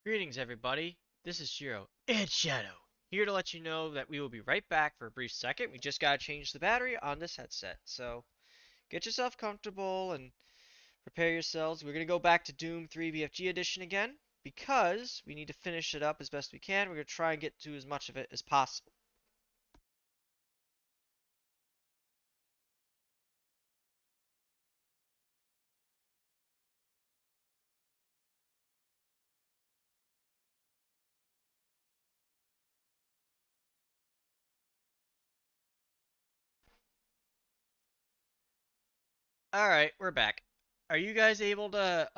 Greetings, everybody. This is Shiro and Shadow, here to let you know that we will be right back for a brief second. We just gotta change the battery on this headset, so get yourself comfortable and prepare yourselves. We're gonna go back to Doom 3 BFG edition again because we need to finish it up as best we can. We're gonna try and get to as much of it as possible. Alright, we're back. Are you guys able to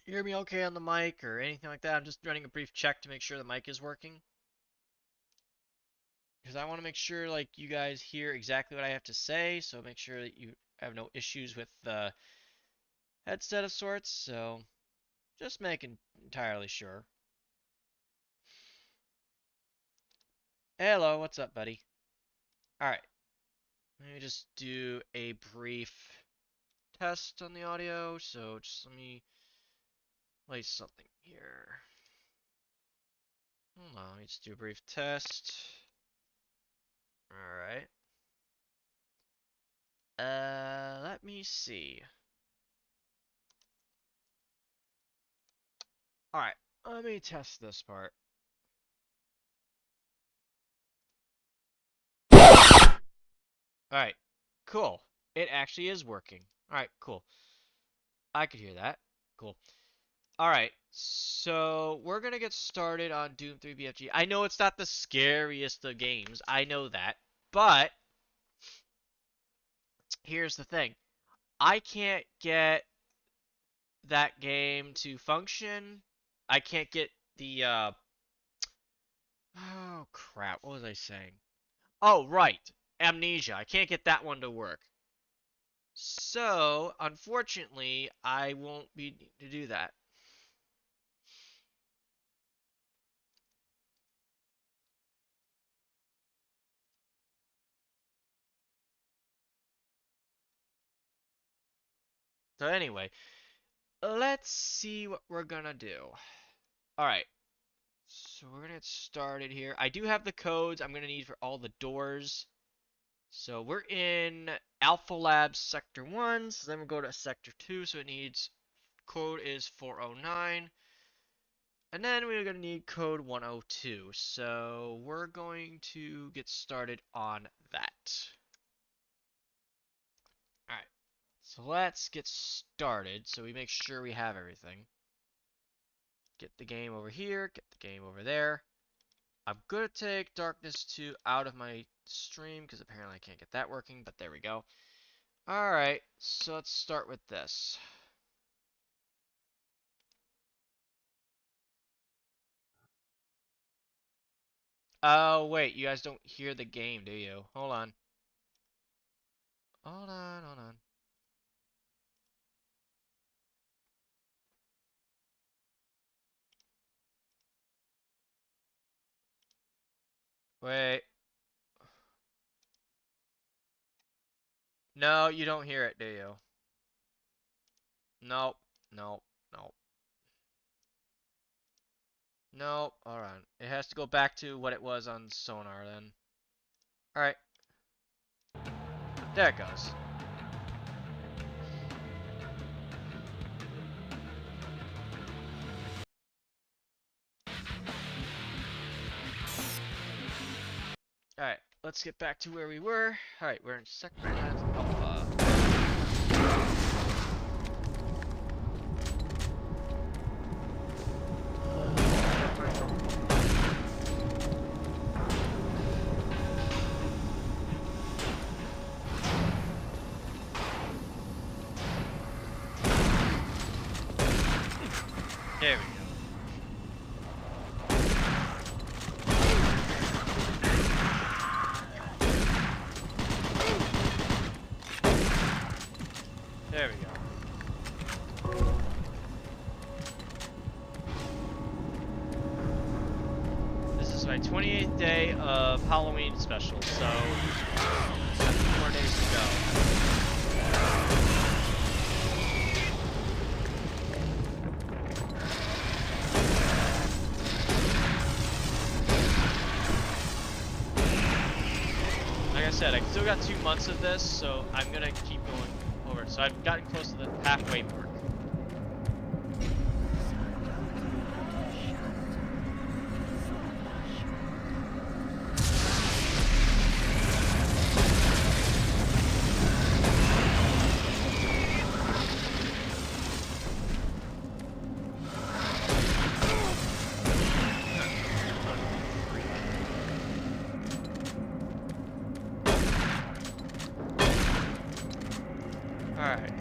hear me okay on the mic or anything like that? I'm just running a brief check to make sure the mic is working. Because I want to make sure like you guys hear exactly what I have to say, so make sure that you have no issues with the headset of sorts. So just making entirely sure. Hello, what's up, buddy? Alright, let me just do a brief test on the audio. So just let me play something here. Hold on, let me just do a brief test. Alright. Let me see. Alright, let me test this part. Alright, cool. It actually is working. Alright, cool. I could hear that. Cool. Alright, so we're gonna get started on Doom 3 BFG. I know it's not the scariest of games, I know that, but here's the thing. I can't get that game to function. I can't get the, oh crap, what was I saying? Oh, right, Amnesia. I can't get that one to work. So, unfortunately, I won't be able to do that. So anyway, let's see what we're gonna do. Alright, so we're gonna get started here. I do have the codes I'm gonna need for all the doors. So we're in Alpha Labs Sector 1, so then we'll go to Sector 2, so it needs, code is 409. And then we're gonna need code 102, so we're going to get started on that. Alright, so let's get started so we make sure we have everything. Get the game over here, get the game over there. I'm gonna take Darkness 2 out of my stream because apparently I can't get that working, but there we go. Alright, so let's start with this. Oh, wait, you guys don't hear the game, do you? Hold on. Hold on, hold on. Wait. No, you don't hear it, do you? Nope, nope, nope. Nope, alright. It has to go back to what it was on Sonar then. Alright. There it goes. Alright, let's get back to where we were. Alright, we're in Sector Alpha. There we go. There we go. This is my 28th day of Halloween special, so 7 more days to go. said, I still got 2 months of this, so I'm gonna keep going over. So I've gotten close to the halfway mark. Alright.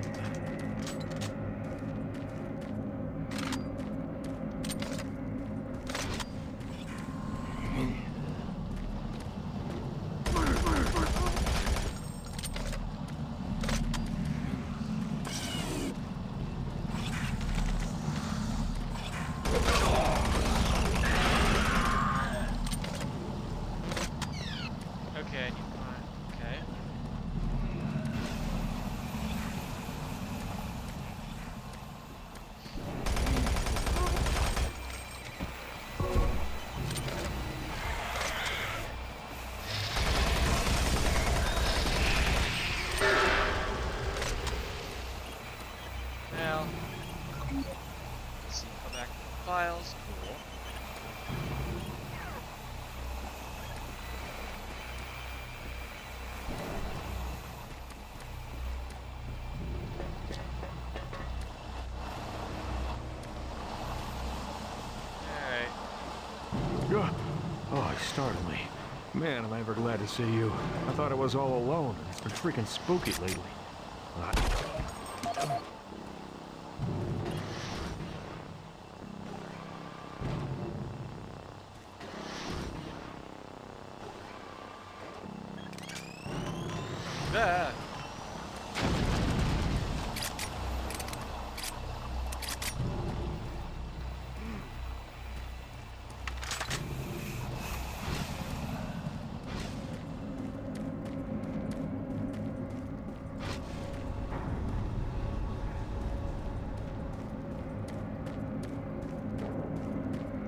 Okay, I need mine. Okay. Well, let's see, go back to the files. Cool. Alright. Oh, you startled me. Man, am I ever glad to see you. I thought I was all alone. It's been freaking spooky lately. Ah.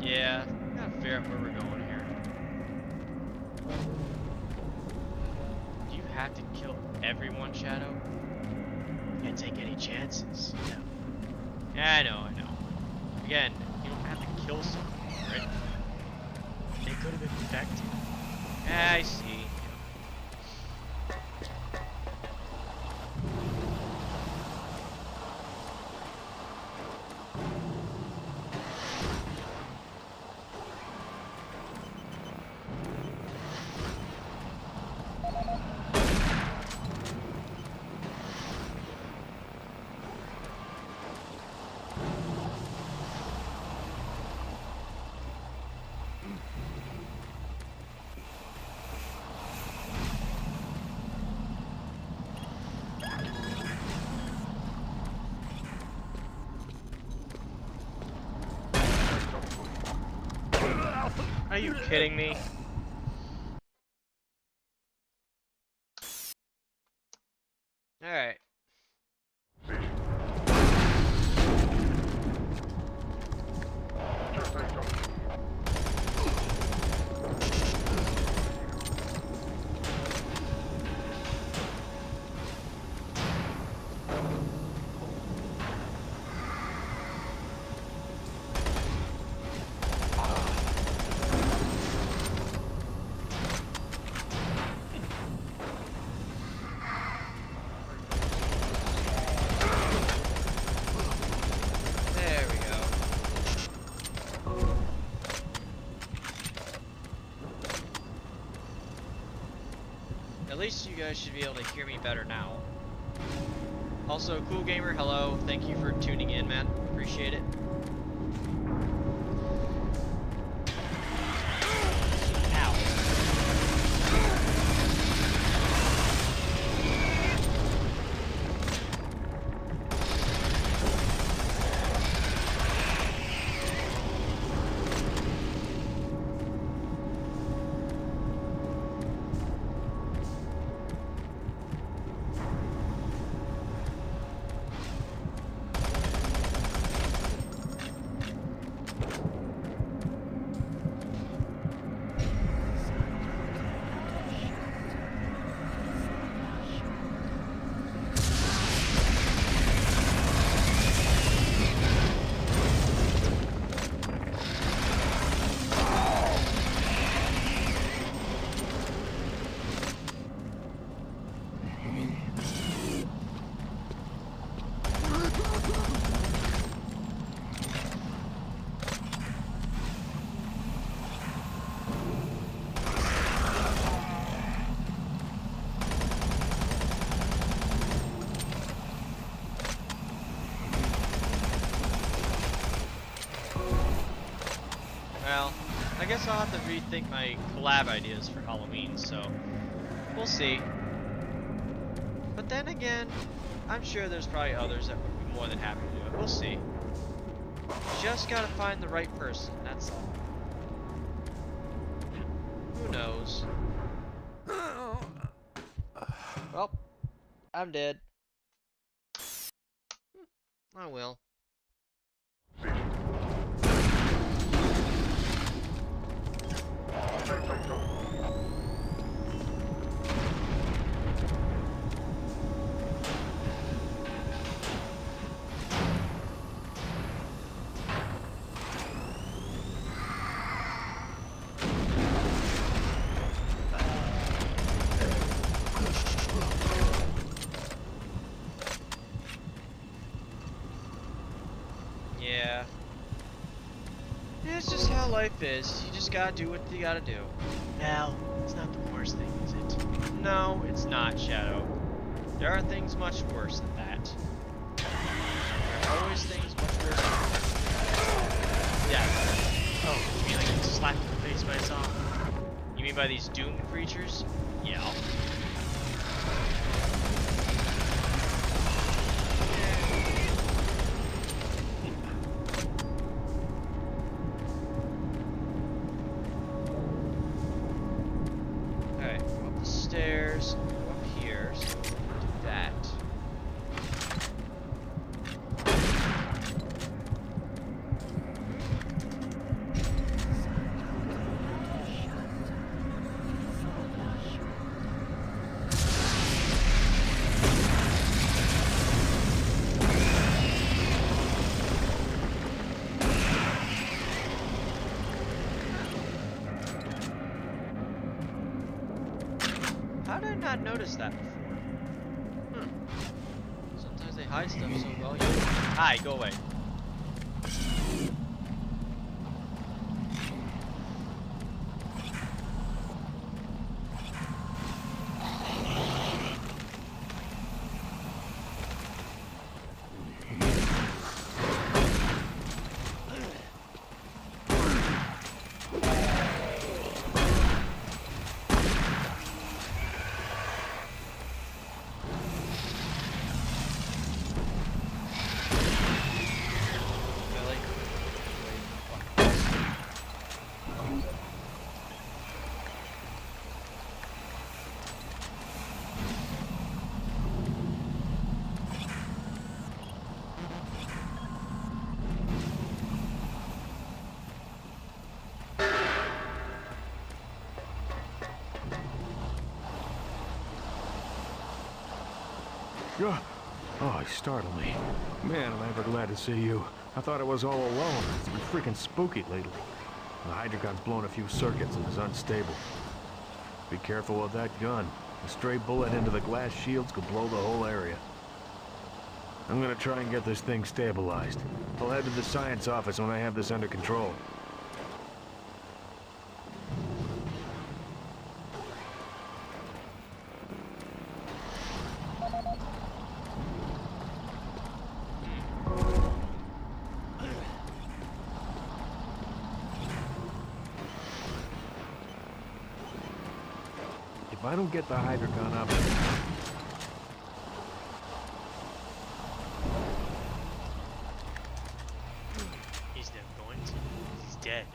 Yeah, gotta figure out where we're going here. Do you have to kill everyone, Shadow? Can't take any chances. No. Yeah, I know. Again, you don't have to kill someone, right? They could have infected. Yeah, I see. Are you kidding me? Alright. There we go. At least you guys should be able to hear me better now. Also, Cool Gamer, hello. Thank you for tuning in, man. Appreciate it. Ow. Well, I guess I'll have to rethink my collab ideas for Halloween, so we'll see. But then again, I'm sure there's probably others that would be more than happy to do it. We'll see. Just gotta find the right person, that's all. Who knows? Well, I'm dead. I will. Yeah. It's just how life is. You just gotta do what you gotta do. Now, it's not the worst thing, is it? No, it's not, Shadow. There are things much worse than that. There are always things much worse than that. Yeah. Oh, you mean like getting slapped in the face by a zombie? You mean by these doomed creatures? Yeah. Stairs, go up here, so we'll do that. How did I not notice that before? Sometimes they hide stuff so well. Hi, go away. Oh, you startled me. Man, am I ever glad to see you. I thought I was all alone. It's been freaking spooky lately. The hydrogon's blown a few circuits and is unstable. Be careful with that gun. A stray bullet into the glass shields could blow the whole area. I'm gonna try and get this thing stabilized. I'll head to the science office when I have this under control. If I don't get the hydrogon up... He's never going to. He's dead.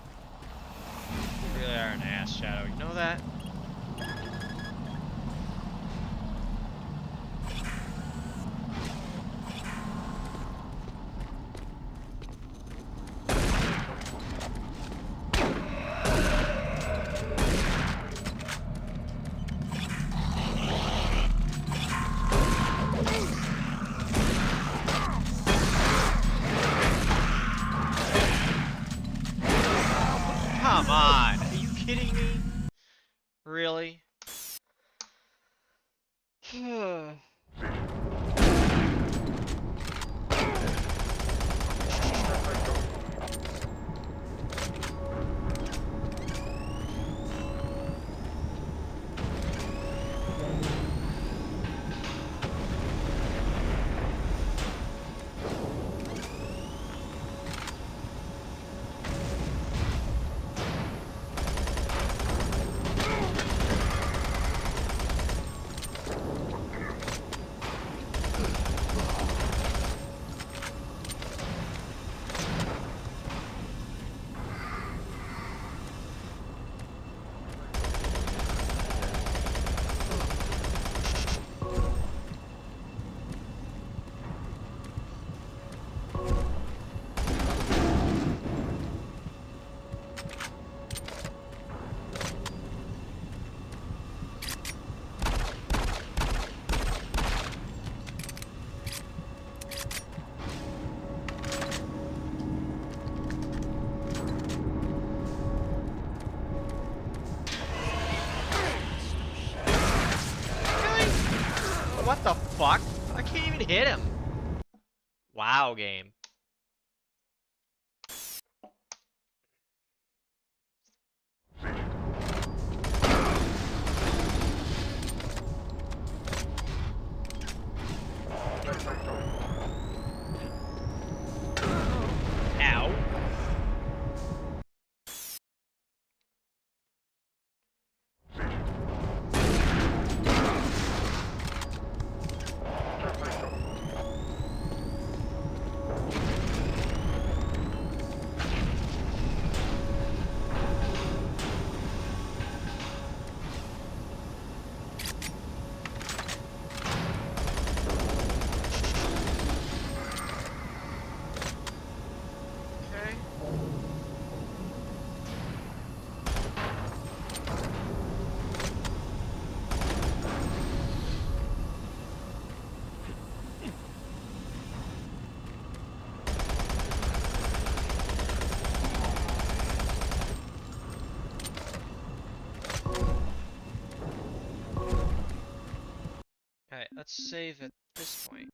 You really are an ass, Shadow. You know that? Come on, are you kidding me? Really? fuck? I can't even hit him. Wow, game. Ow. Alright, let's save at this point.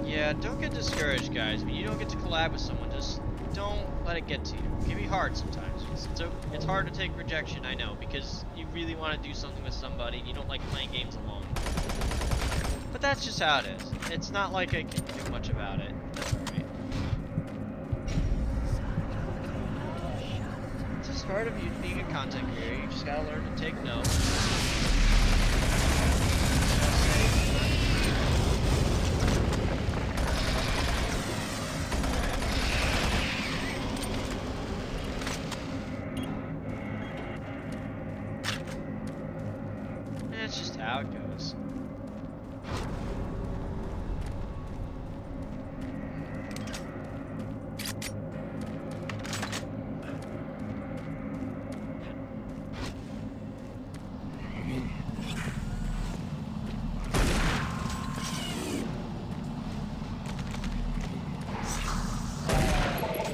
Yeah, don't get discouraged, guys. When you don't get to collab with someone, just don't let it get to you. It can be hard sometimes. It's hard to take rejection, I know, because you really want to do something with somebody and you don't like playing games alone. But that's just how it is. It's not like I can do much about it. That's alright. It's just part of you being a content creator. You just gotta learn to take notes. That's just how it goes.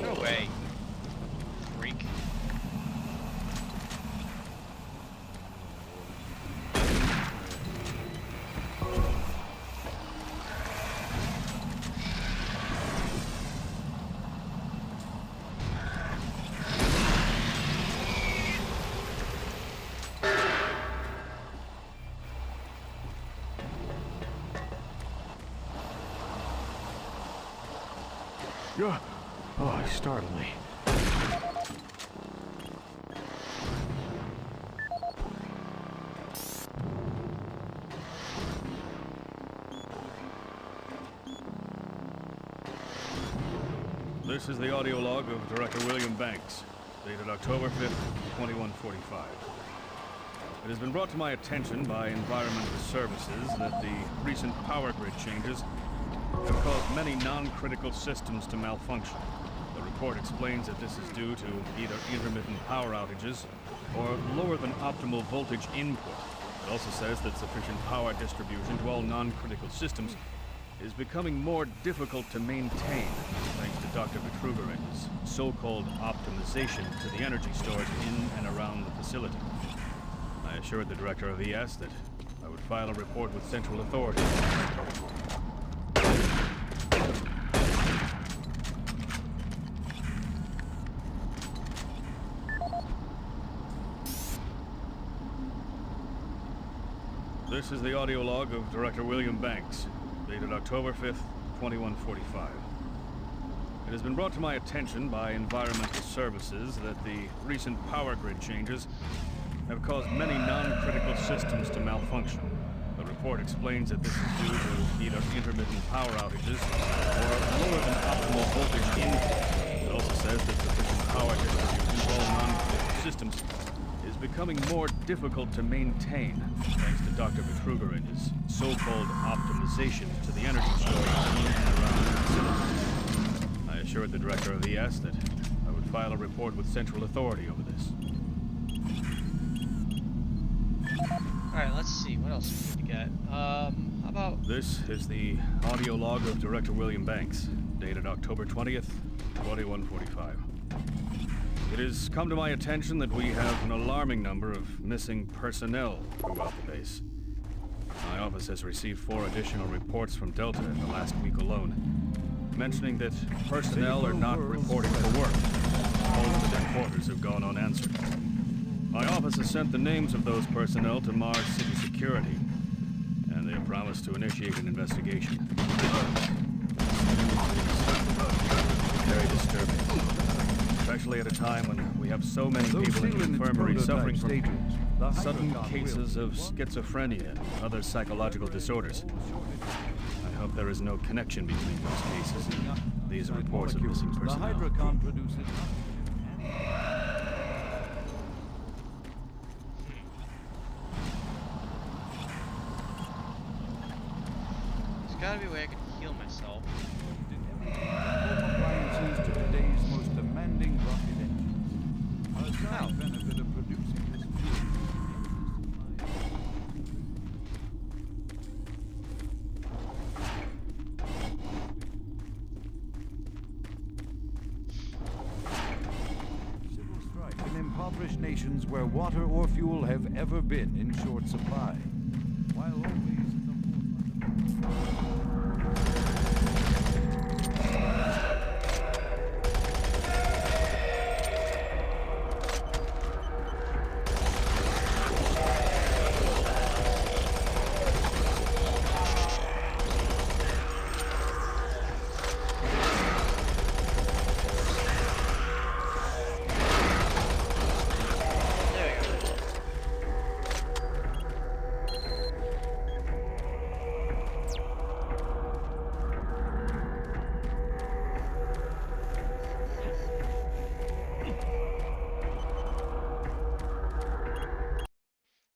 No way. Freak. Oh, he startled me. This is the audio log of Director William Banks, dated October 5th, 2145. It has been brought to my attention by Environmental Services that the recent power grid changes have caused many non-critical systems to malfunction. The report explains that this is due to either intermittent power outages or lower than optimal voltage input. It also says that sufficient power distribution to all non-critical systems is becoming more difficult to maintain, thanks to Dr. Vitruger and his so-called optimization to the energy storage in and around the facility. I assured the director of ES that I would file a report with central authorities. This is the audio log of Director William Banks, dated October 5th, 2145. It has been brought to my attention by Environmental Services that the recent power grid changes have caused many non-critical systems to malfunction. The report explains that this is due to either intermittent power outages or lower than optimal voltage input. It also says that sufficient power distribution to all non-critical systems is becoming more difficult to maintain, thanks to Dr. Vitruger and his so-called optimization to the energy storage in and around the facility. I assured the director of ES that I would file a report with central authority over this. Alright, let's see. What else do we get? How about... This is the audio log of Director William Banks, dated October 20th, 2145. It has come to my attention that we have an alarming number of missing personnel throughout the base. My office has received 4 additional reports from Delta in the last week alone, mentioning that personnel are not reporting for work. Most of their quarters have gone unanswered. My office has sent the names of those personnel to Mars City Security, and they have promised to initiate an investigation. Very disturbing, especially at a time when we have so many people in the infirmary suffering from sudden cases of schizophrenia and other psychological disorders. I hope there is no connection between those cases and these reports of missing personnel. There's gotta be a way I can heal myself. Appliances to today's most demanding rocket engines. A side benefit of producing this fuel. Civil strife in impoverished nations where water or fuel have ever been in short supply. While always at the forefront.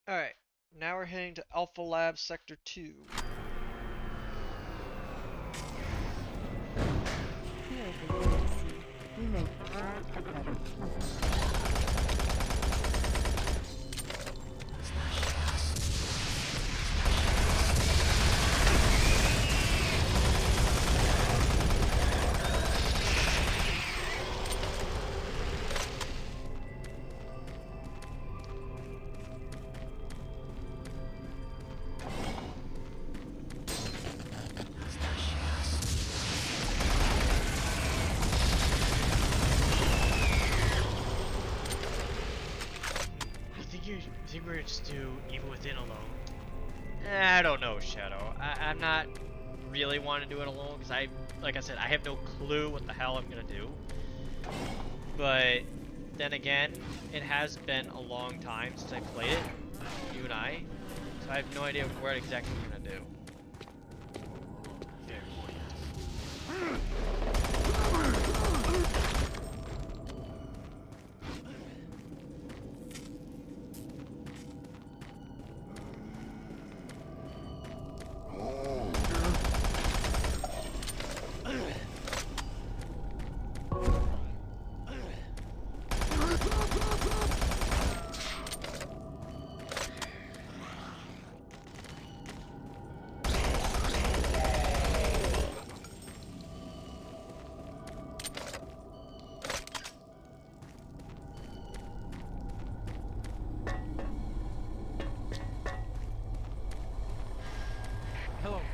Alright, now we're heading to Alpha Lab Sector 2. Here is a way to see. We make hard and better. You think we're gonna just do Evil Within alone? I don't know, Shadow. I'm not really wanting to do it alone because like I said, I have no clue what the hell I'm gonna do. But then again, it has been a long time since I played it, you and I, so I have no idea what exactly we're gonna do.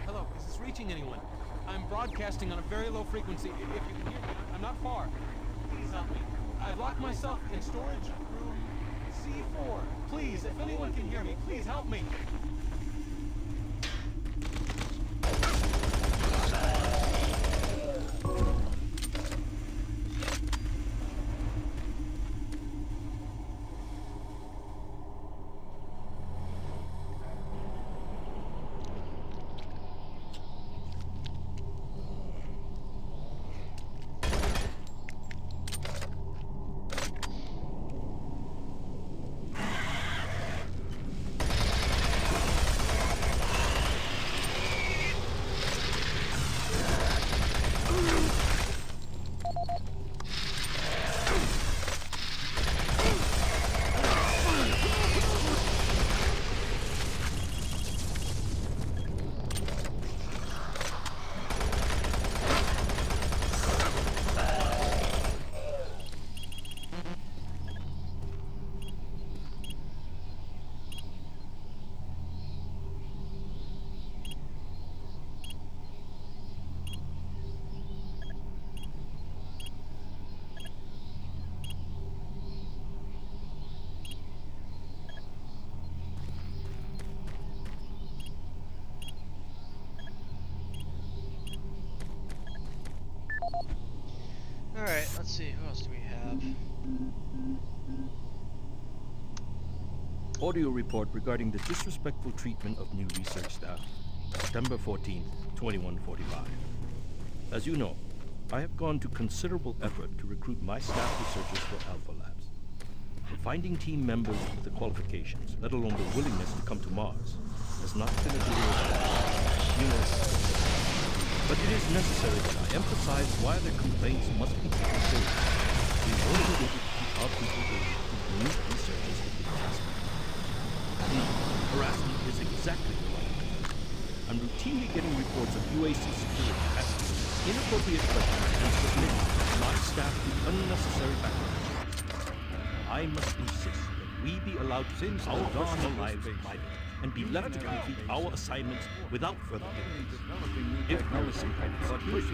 Hello, is this reaching anyone? I'm broadcasting on a very low frequency. If you can hear me, I'm not far. Please help me. I've locked myself in storage room C4. Please, if anyone can hear me, please help me. Alright, let's see. Who else do we have? Audio report regarding the disrespectful treatment of new research staff. September 14th, 2145. As you know, I have gone to considerable effort to recruit my staff researchers for Alpha Labs. But finding team members with the qualifications, let alone the willingness to come to Mars, has not been a good you know. But it is necessary that I emphasize why their complaints must be taken seriously. We won't be able to keep our people with new researchers with the harassment. No, harassment is exactly the right word. I'm routinely getting reports of UAC security asking inappropriate questions and submitting my staff to unnecessary background checks. I must insist that we be allowed to live our personal lives private and be left to complete our assignments without further delays. If there is some kind of security,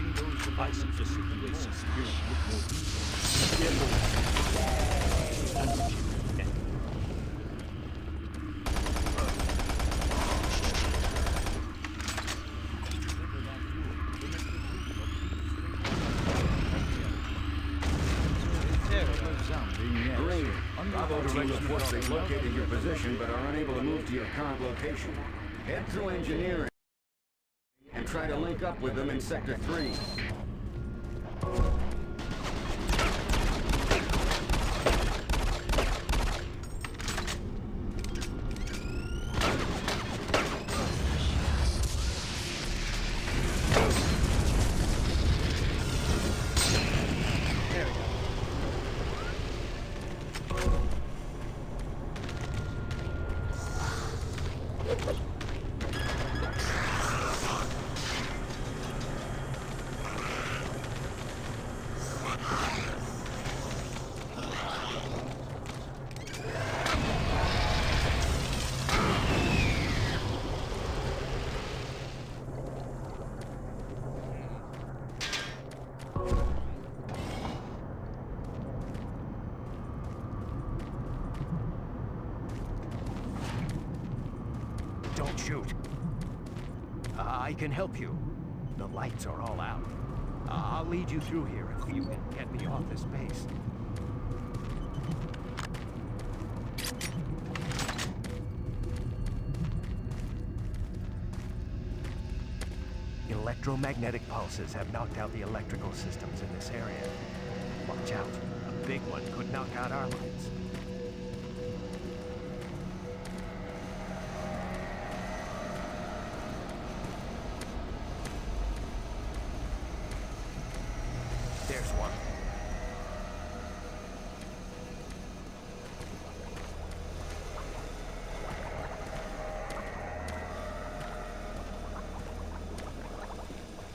I suggest that UAC security look more detailed. Bravo team reports they've located your position but are unable to move to your current location. Head through engineering and try to link up with them in Sector 3. Don't shoot. I can help you. The lights are all out. I'll lead you through here if you can get me off this base. Electromagnetic pulses have knocked out the electrical systems in this area. Watch out. A big one could knock out our lights. There's one.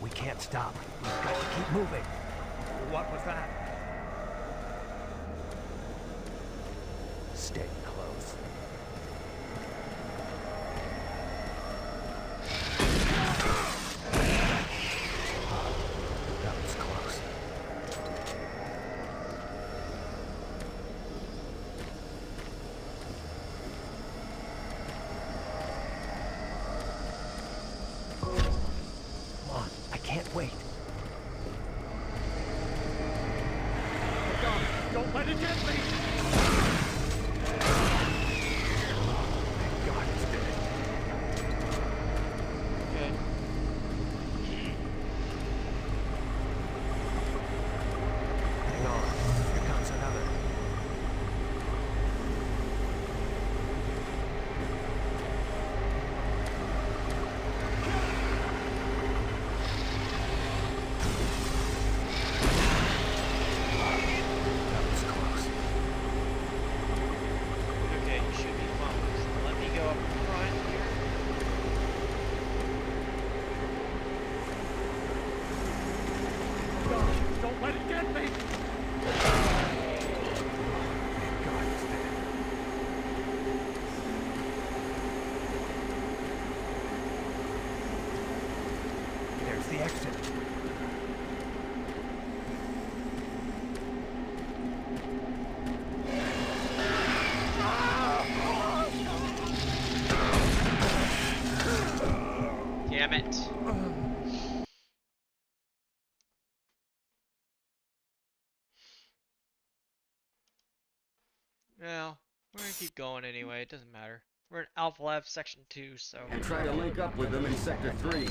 We can't stop. We've got to keep moving. What was that? Stay close. That was close. Come on, I can't wait. Don't let it get me! Thank God it's dead. Okay. Hang on, here comes another. That was close. Well, we're gonna keep going anyway. It doesn't matter. We're in Alpha Lab Section 2, so. And try to link up with them in Sector 3. Okay.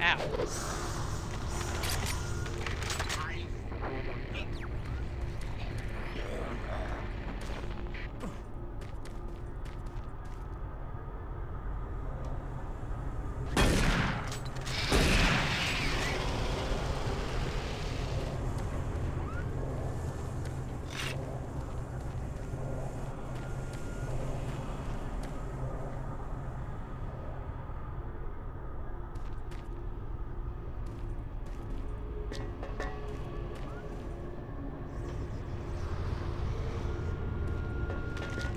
Ow.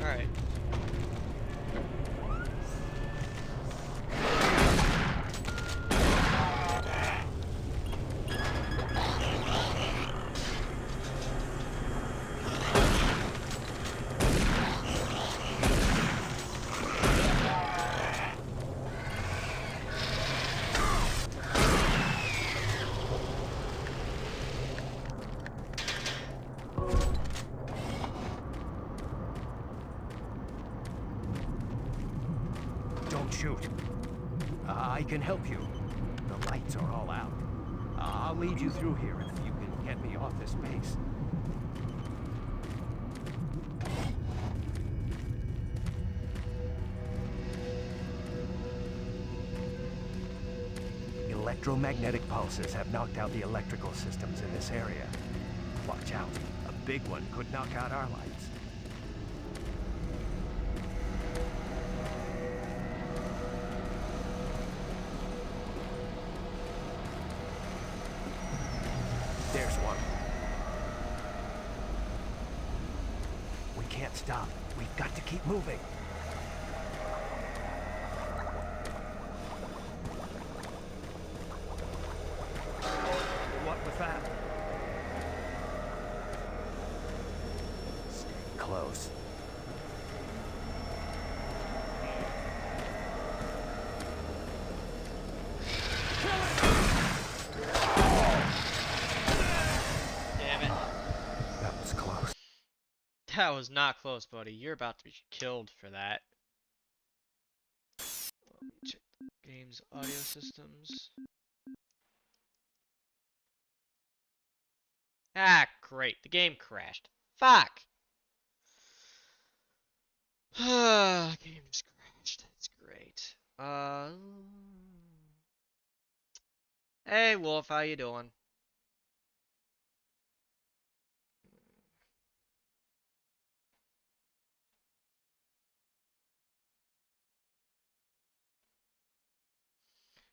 Alright. Don't shoot. I can help you. The lights are all out. I'll lead you through here if you can get me off this base. Electromagnetic pulses have knocked out the electrical systems in this area. Watch out. A big one could knock out our lights. There's one. We can't stop. We've got to keep moving. What was that? Stay close. Damn it. That was close. That was not close, buddy. You're about to be killed for that. Let me check the game's audio systems. Ah, great. The game crashed. Fuck! Game just crashed. It's great. Hey, Wolf, how you doing?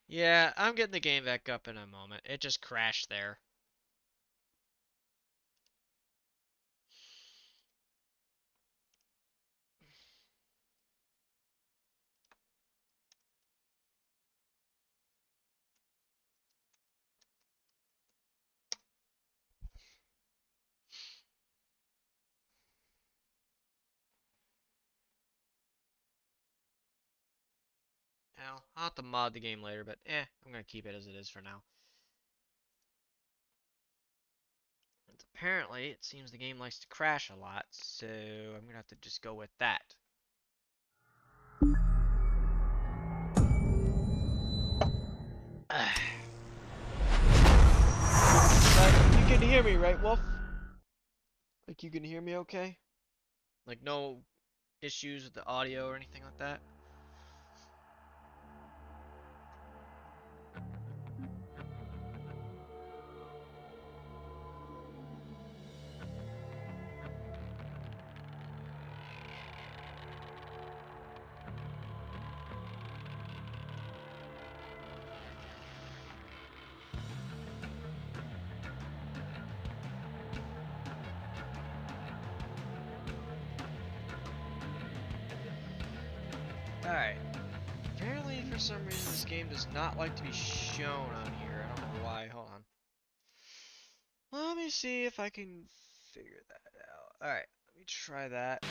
Yeah, I'm getting the game back up in a moment. It just crashed there. Now, I'll have to mod the game later, but I'm gonna keep it as it is for now. And apparently, it seems the game likes to crash a lot, so I'm gonna have to just go with that. But you can hear me, right, Wolf? Like, you can hear me okay? Like, no issues with the audio or anything like that? Alright. Apparently, for some reason, this game does not like to be shown on here. I don't know why. Hold on. Let me see if I can figure that out. Alright, let me try that.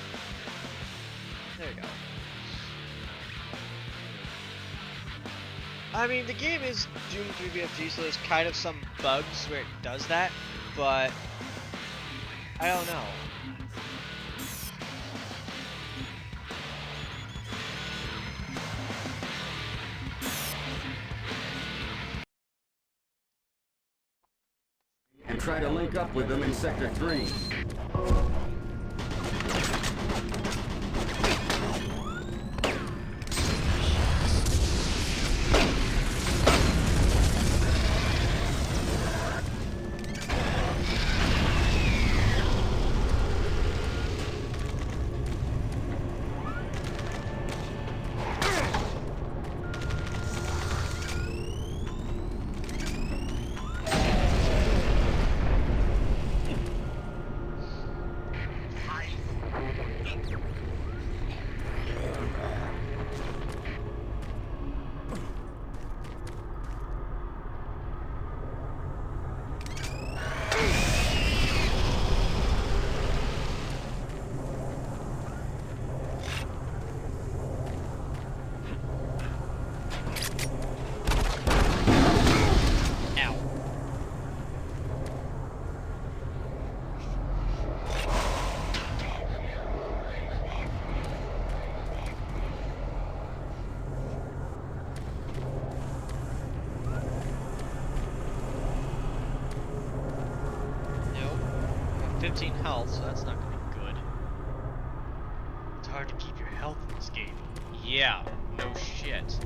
There we go. I mean, the game is doomed to BFG, so there's kind of some bugs where it does that, but I don't know. And try to link up with them in Sector 3. Nope. I have 15 health, so that's not gonna be good. It's hard to keep your health in this game. Yeah, no shit.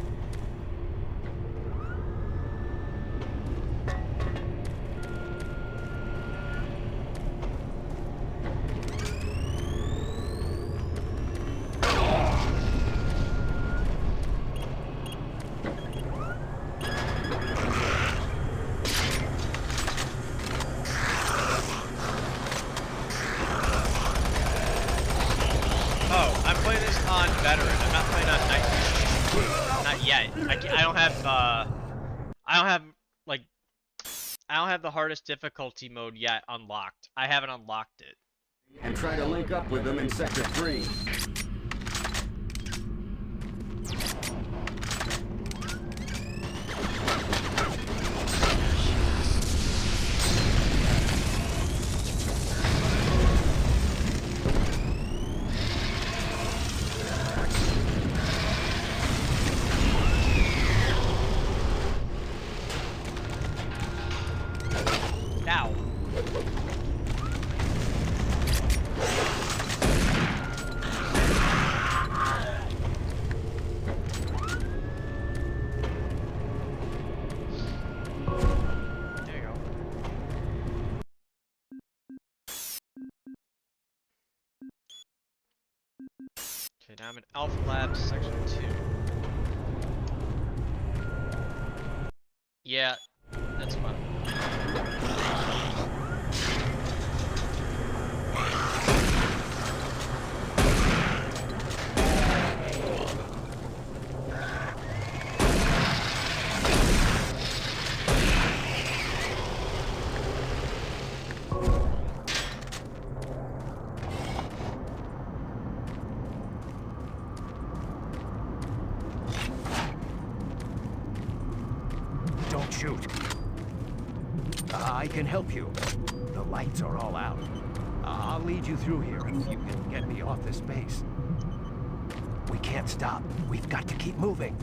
Oh, I'm playing this on veteran. I'm not playing on night. Not yet. I don't have like I don't have the hardest difficulty mode yet unlocked. I haven't unlocked it. And try to link up with them in Sector 3. Ow. There you go. Okay, now I'm in Alpha Labs, Section 2. Yeah, that's fine. Don't shoot. I can help you. The lights are all out. I'll lead you through here if you can get me off this base. We can't stop. We've got to keep moving.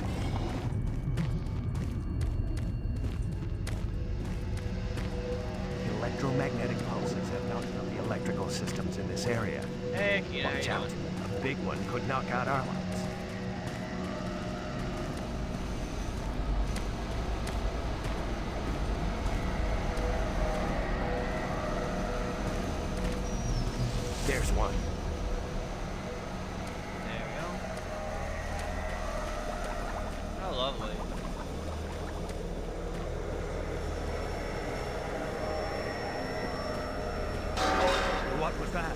Electromagnetic pulses have knocked out the electrical systems in this area. Heck yeah, Watch how you out. doing? A big one could knock out our lights. There's one. There we go. How lovely. What was that?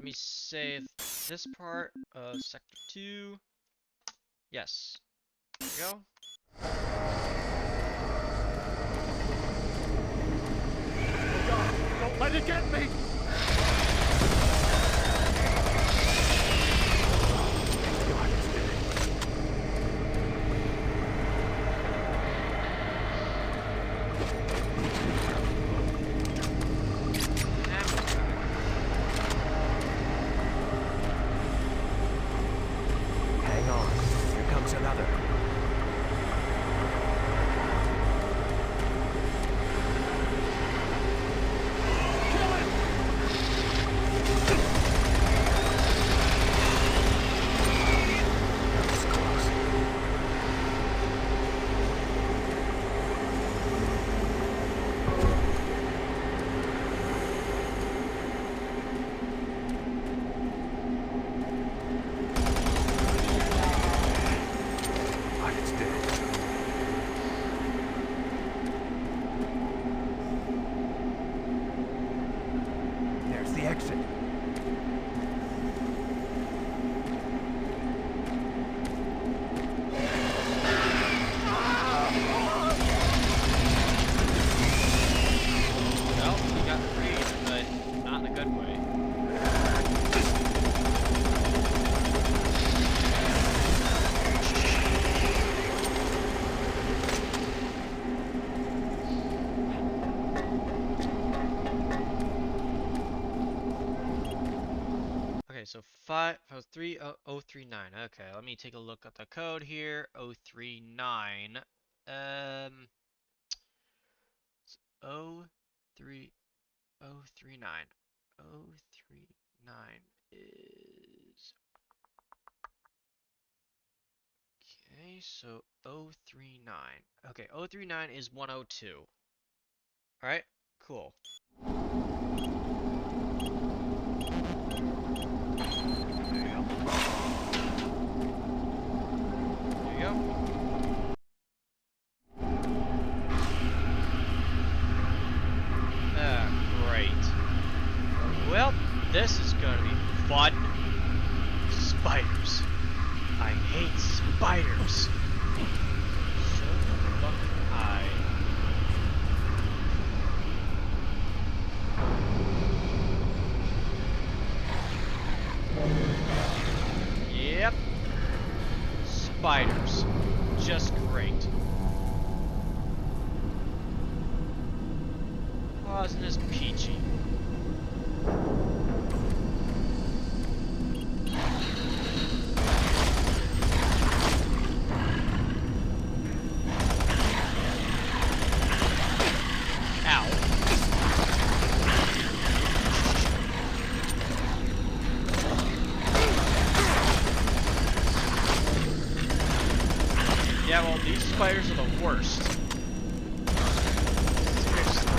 me save this part of Sector 2. Yes. There we go. Don't let it get me! God, it's dead. Hang on. Here comes another. That was close. God, it's dead. There's the exit. Well, we got freed, but not in a good way. Okay, so 3039. Okay, let me take a look at the code here. 039. It's 03 039. 039 is okay, so 039. Okay, 039 is 102. Alright, cool. There you go. Great. Well, this is gonna be fun. Spiders. I hate spiders. So fucking high. Yep. Spiders. Just great. Wasn't as peachy. Ow. Yeah, well, these spiders are the worst. Seriously.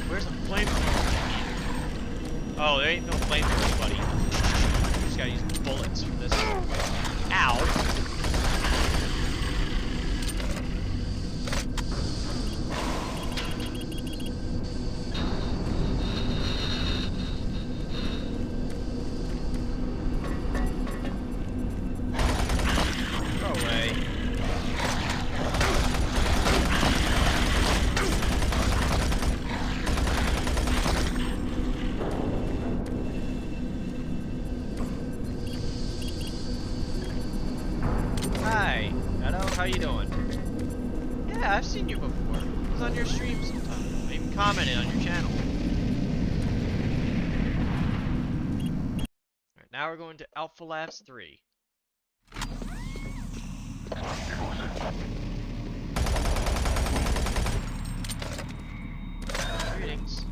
Where's the flamethrower? Oh, there ain't no flamethrower, buddy. Just gotta use bullets for this. Ow. Go away. Hi, Edo, how you doing? Yeah, I've seen you before. I was on your stream sometime. I even commented on your channel. Alright, now we're going to Alpha Labs 3. Greetings.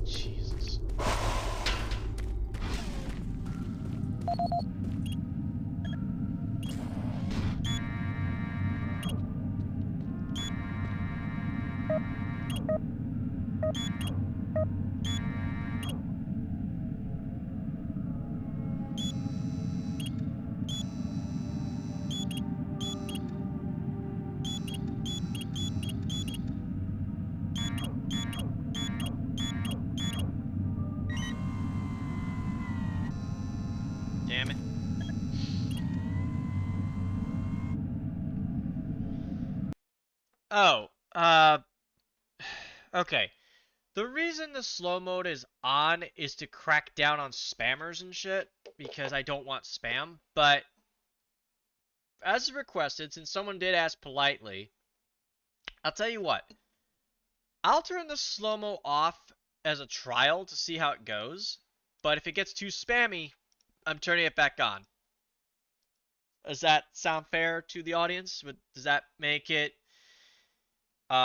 Jesus. Damn it. Oh, okay. The reason the slow mode is on is to crack down on spammers and shit, because I don't want spam, but as requested, since someone did ask politely, I'll tell you what. I'll turn the slow-mo off as a trial to see how it goes, but if it gets too spammy, I'm turning it back on. Does that sound fair to the audience? Does that make it, you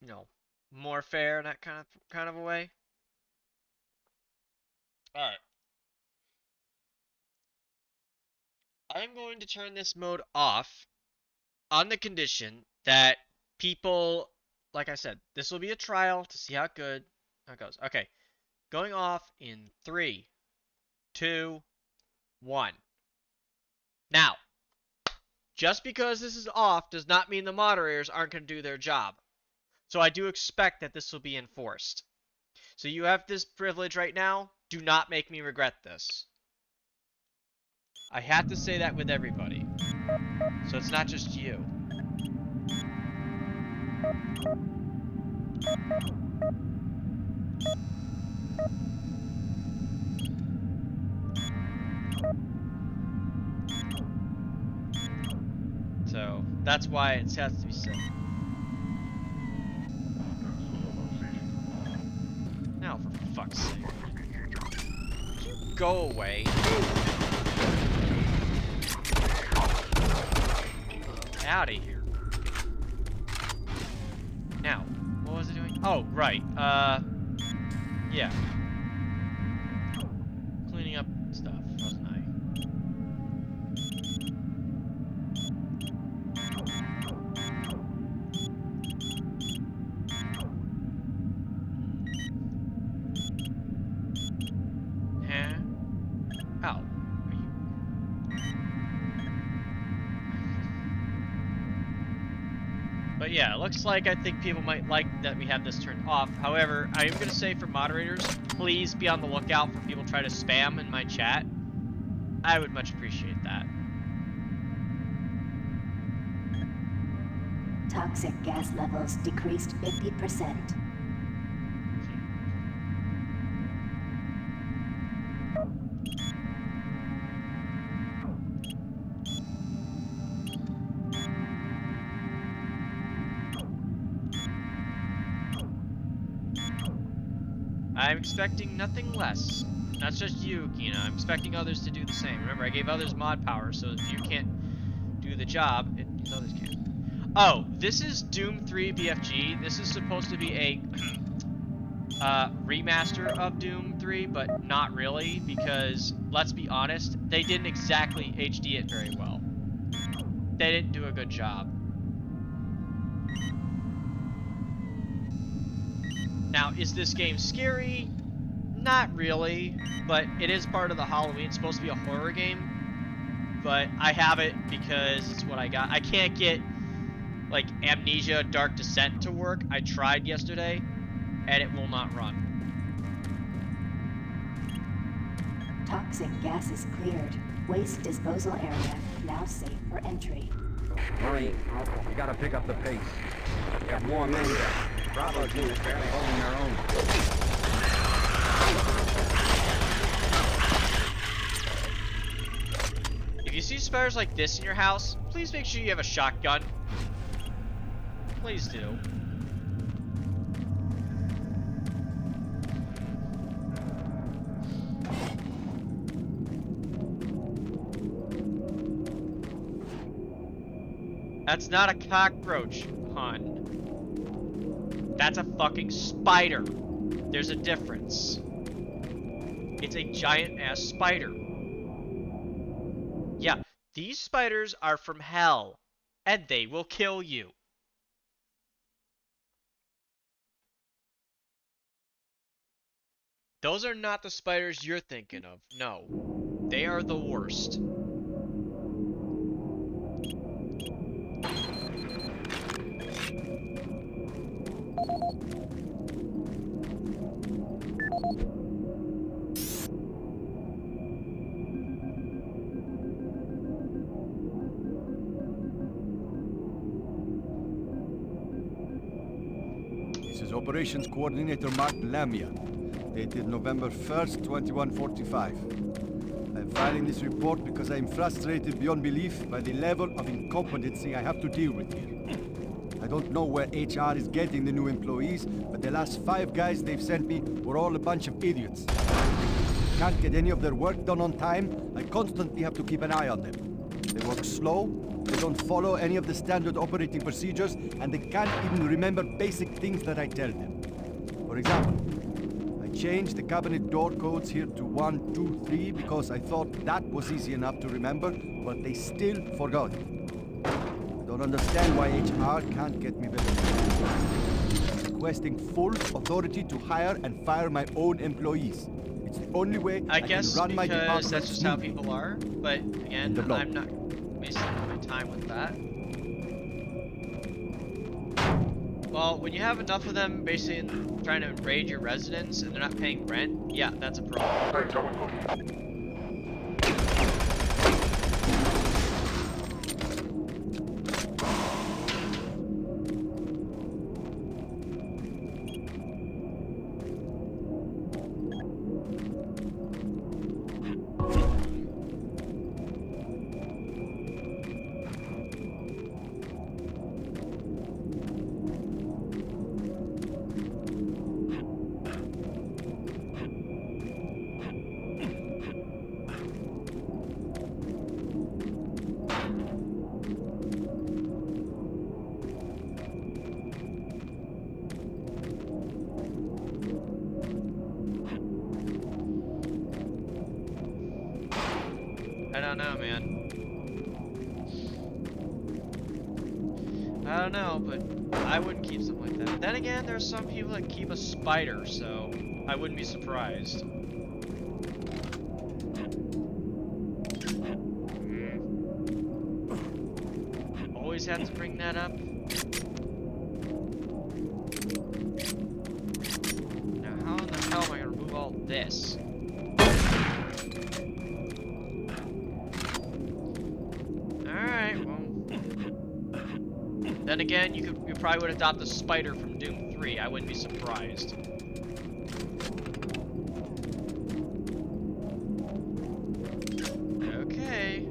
know, more fair in that kind of a way? All right. I'm going to turn this mode off on the condition that people, like I said, this will be a trial to see how it goes. Okay, going off in 3, 2, 1. Now, just because this is off does not mean the moderators aren't going to do their job. So I do expect that this will be enforced. So you have this privilege right now. Do not make me regret this. I have to say that with everybody. So it's not just you. So that's why it has to be said. Now, for fuck's sake. You go away. Out of here. Now, what was it doing? Oh, right. Yeah. Cleaning up stuff, wasn't I? Huh? Oh. Are you... But yeah, it looks like I think people might like that we have this turned off. However, I am going to say for moderators, please be on the lookout for people try to spam in my chat. I would much appreciate that. Toxic gas levels decreased 50%. I'm expecting nothing less. That's just you, Kina. I'm expecting others to do the same. Remember, I gave others mod power, so if you can't do the job, others can. Oh, this is Doom 3 BFG. This is supposed to be a remaster of Doom 3, but not really, because, let's be honest, they didn't exactly HD it very well. They didn't do a good job. Now, is this game scary? Not really, but it is part of the Halloween. It's supposed to be a horror game, but I have it because it's what I got. I can't get, like, Amnesia Dark Descent to work. I tried yesterday, and it will not run. Toxic gas is cleared. Waste disposal area now safe for entry. Hurry, you gotta pick up the pace. You have more men there. Bravo team is barely holding their own. If you see spiders like this in your house, please make sure you have a shotgun. Please do. That's not a cockroach, hon. That's a fucking spider. There's a difference. It's a giant ass spider. Yeah, these spiders are from hell, and they will kill you. Those are not the spiders you're thinking of. No, they are the worst. This is Operations Coordinator Mark Lamia, dated November 1st, 2145. I'm filing this report because I am frustrated beyond belief by the level of incompetency I have to deal with here. I don't know where HR is getting the new employees, but the last 5 guys they've sent me were all a bunch of idiots. Can't get any of their work done on time. I constantly have to keep an eye on them. They work slow, they don't follow any of the standard operating procedures, and they can't even remember basic things that I tell them. For example, I changed the cabinet door codes here to 1, 2, 3 because I thought that was easy enough to remember, but they still forgot it. I don't understand why HR can't get me better. Requesting full authority to hire and fire my own employees. It's the only way I guess can run my department. because that's just how people are. But again, I'm not wasting my time with that. Well, when you have enough of them basically trying to invade your residence and they're not paying rent, yeah, that's a problem. I don't know, man. I don't know, but I wouldn't keep something like that. Then again, there's some people that keep a spider, so I wouldn't be surprised. Always have to bring that up. Now, how in the hell am I gonna remove all this? Then again, you probably would adopt the spider from Doom 3. I wouldn't be surprised. Okay.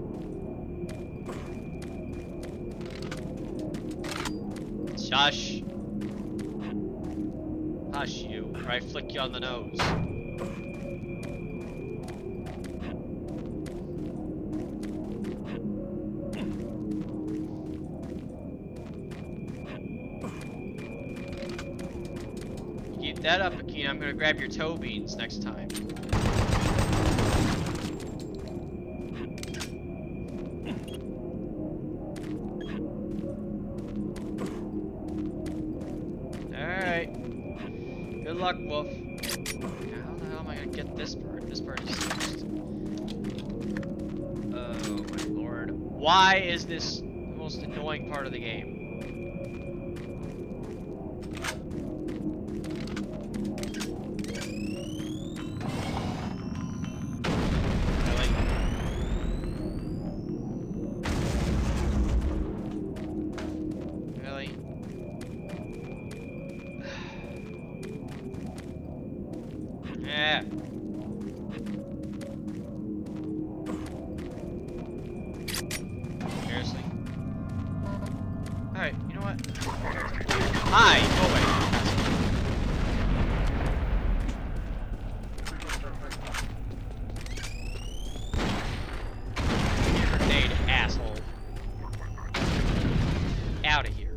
Shush. Hush you, or I flick you on the nose. That up, Akina. I'm gonna grab your toe beans next time. Alright. Good luck, Wolf. Now, how the hell am I gonna get this part? This part is fixed. Oh my lord. Why is this the most annoying part of the game? Yeah. Seriously? Alright, you know what? Hi! Go away. Grenade, asshole. Out of here.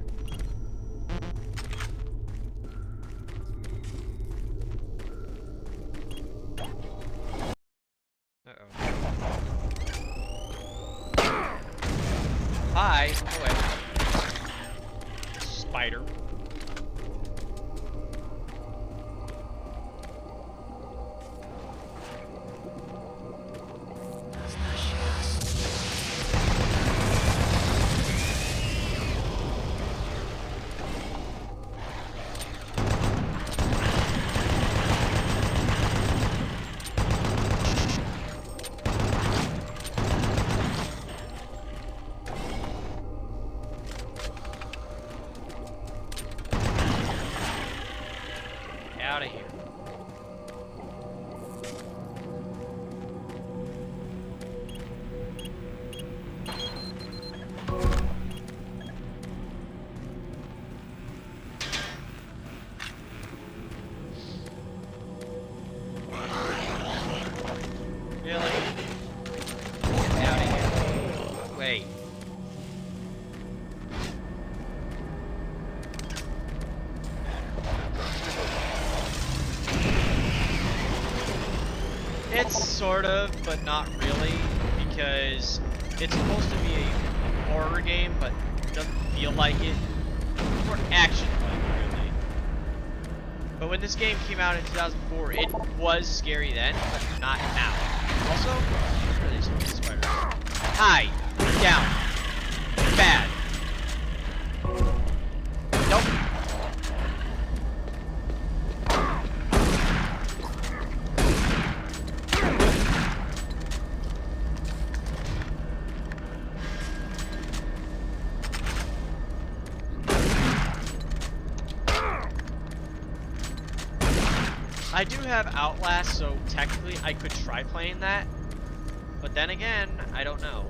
Hi. Oh wait. Spider. Out of here. Really? Get out of here. Wait. It's sort of, but not really, because it's supposed to be a horror game, but it doesn't feel like it. It's more action-like, really. But when this game came out in 2004, it was scary then, but not now. Also, where are these spiders? Hi! Down! Bad! Nope. I do have Outlast, so technically I could try playing that, but then again, I don't know.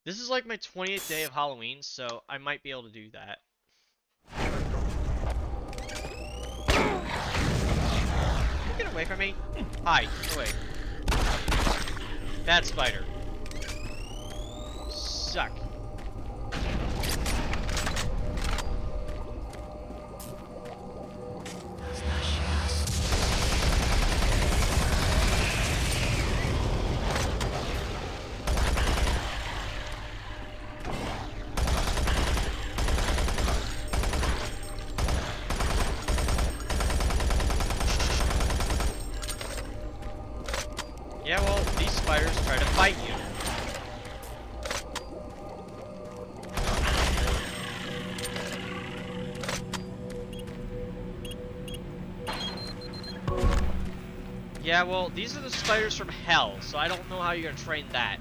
This is like my 20th day of Halloween, so I might be able to do that. Get away from me. Hi, away. Bad spider. Suck. Yeah, well, these spiders try to fight you. Yeah, well, these are the spiders from hell, so I don't know how you're gonna train that.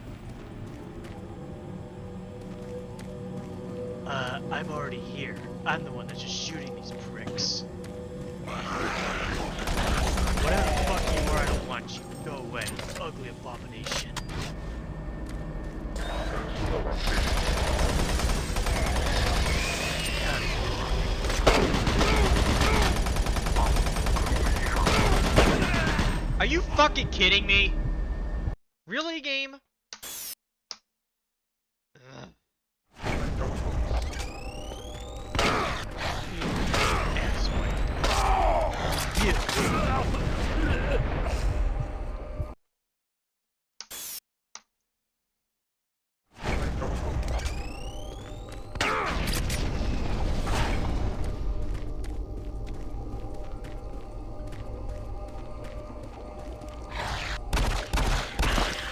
I'm already here. I'm the one that's just shooting these pricks. Whatever the fuck you are, I don't want you. Go away, ugly abomination. Are you fucking kidding me? Really, game?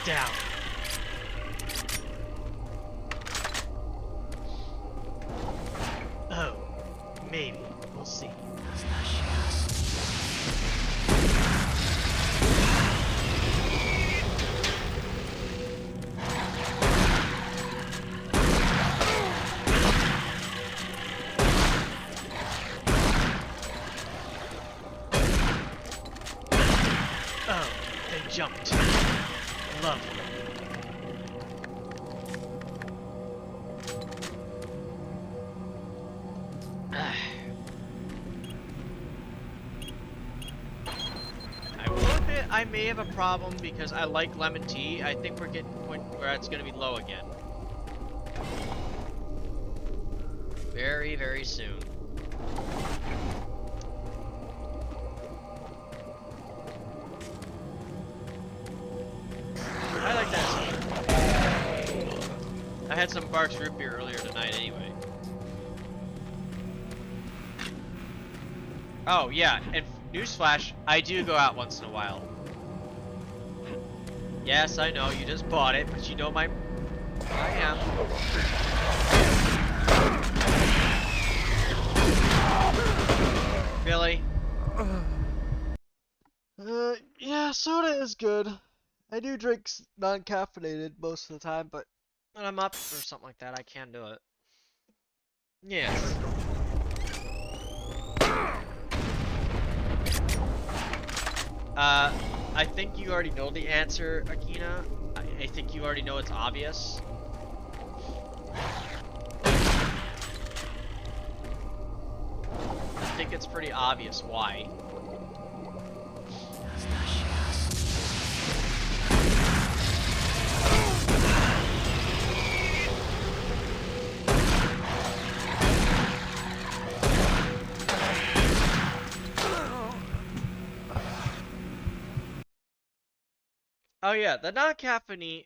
Down. Oh, maybe. We'll see. Oh, they jumped. I may have a problem because I like lemon tea. I think we're getting to the point where it's gonna be low again. Very, very soon. I like that. I had some Barks root beer earlier tonight anyway. Oh yeah, and newsflash, I do go out once in a while. Yes, I know, you just bought it, but you know I am. Really? Yeah, soda is good. I do drink non-caffeinated most of the time, but when I'm up or something like that, I can do it. Yes. I think you already know the answer, Akina. I think you already know it's obvious. I think it's pretty obvious why. Oh yeah, the non-caffeine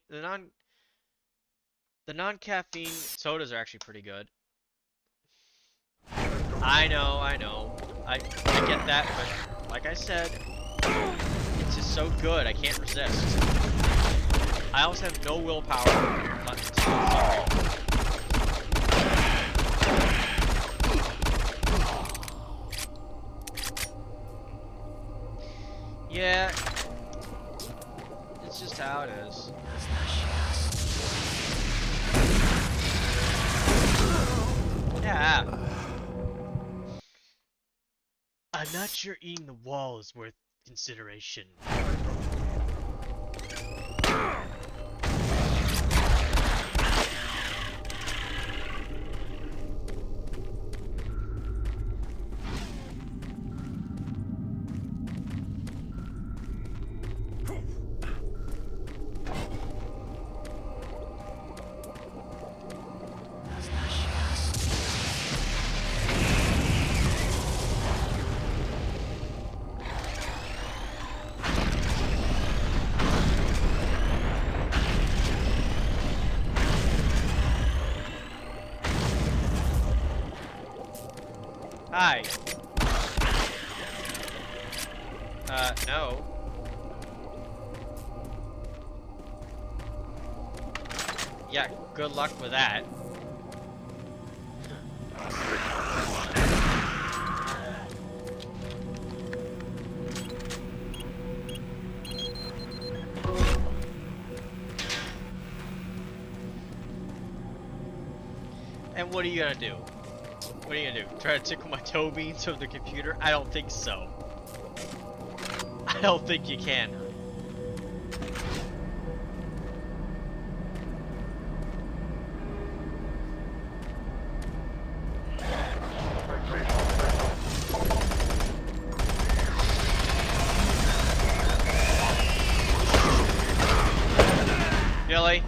sodas are actually pretty good. I know. I get that, but like I said, it's just so good, I can't resist. I almost have no willpower. Yeah. It's just how it is. Yeah. I'm not sure eating the wall is worth consideration. Hi. No. Yeah, good luck with that. And what are you gonna do? What are you gonna do? Try to tickle my toe beans of the computer? I don't think so. I don't think you can. Really?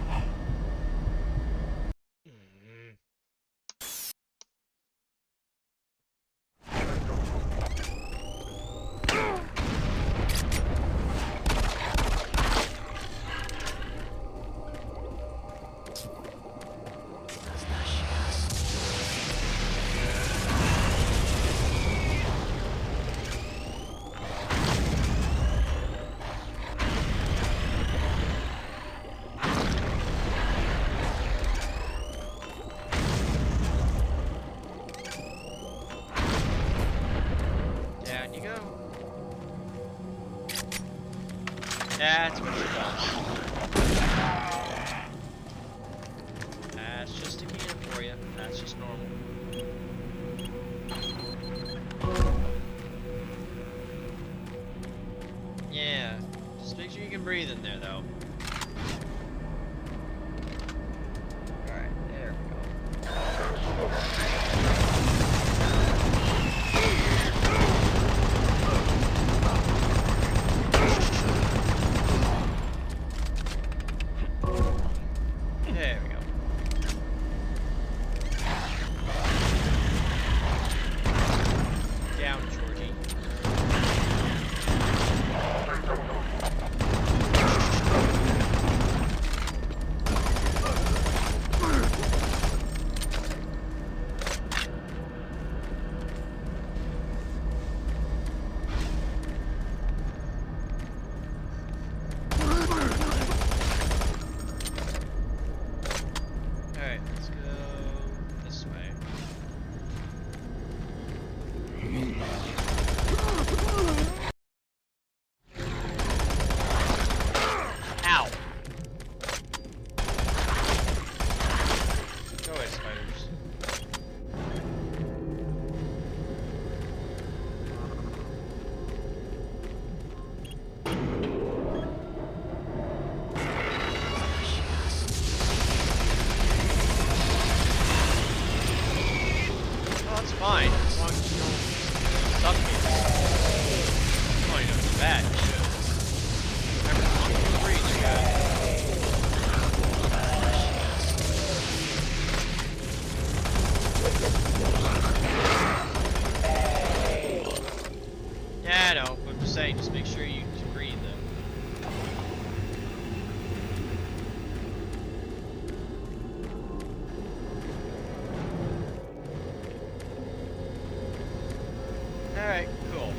That's what she does. That's just a key for you. That's just normal. Yeah. Just make sure you can breathe in there, though. Alright, there we go. There we go. Down, Georgie. Alright, let's go this way. Ow! Go away, spiders. Oh, that's fine, as long as you don't suck me. Oh, you know, it's bad. Remember, I'm free, you guys. Yeah, I know, but I'm just saying, just make sure you breathe them. Alright, cool.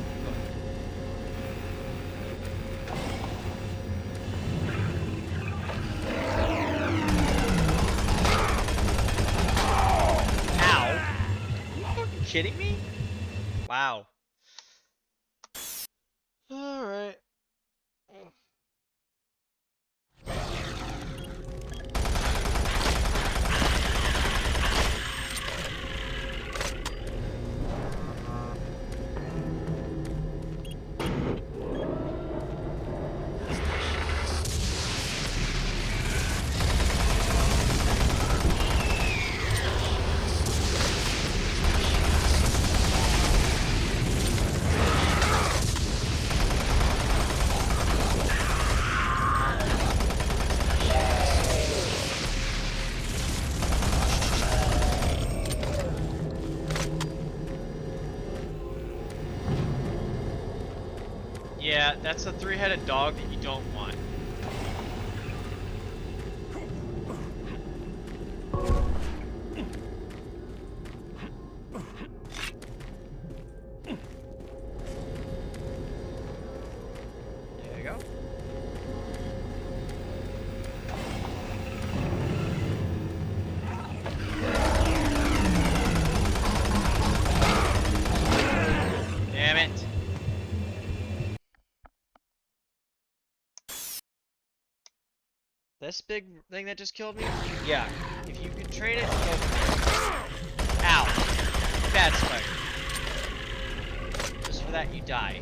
Ow! Are you fucking kidding me? Wow. Alright. Yeah, that's a three-headed dog that you don't want. There you go. Damn it. This big thing that just killed me? Yeah. If you can train it, go for it. Ow. Bad spider. Just for that, you die.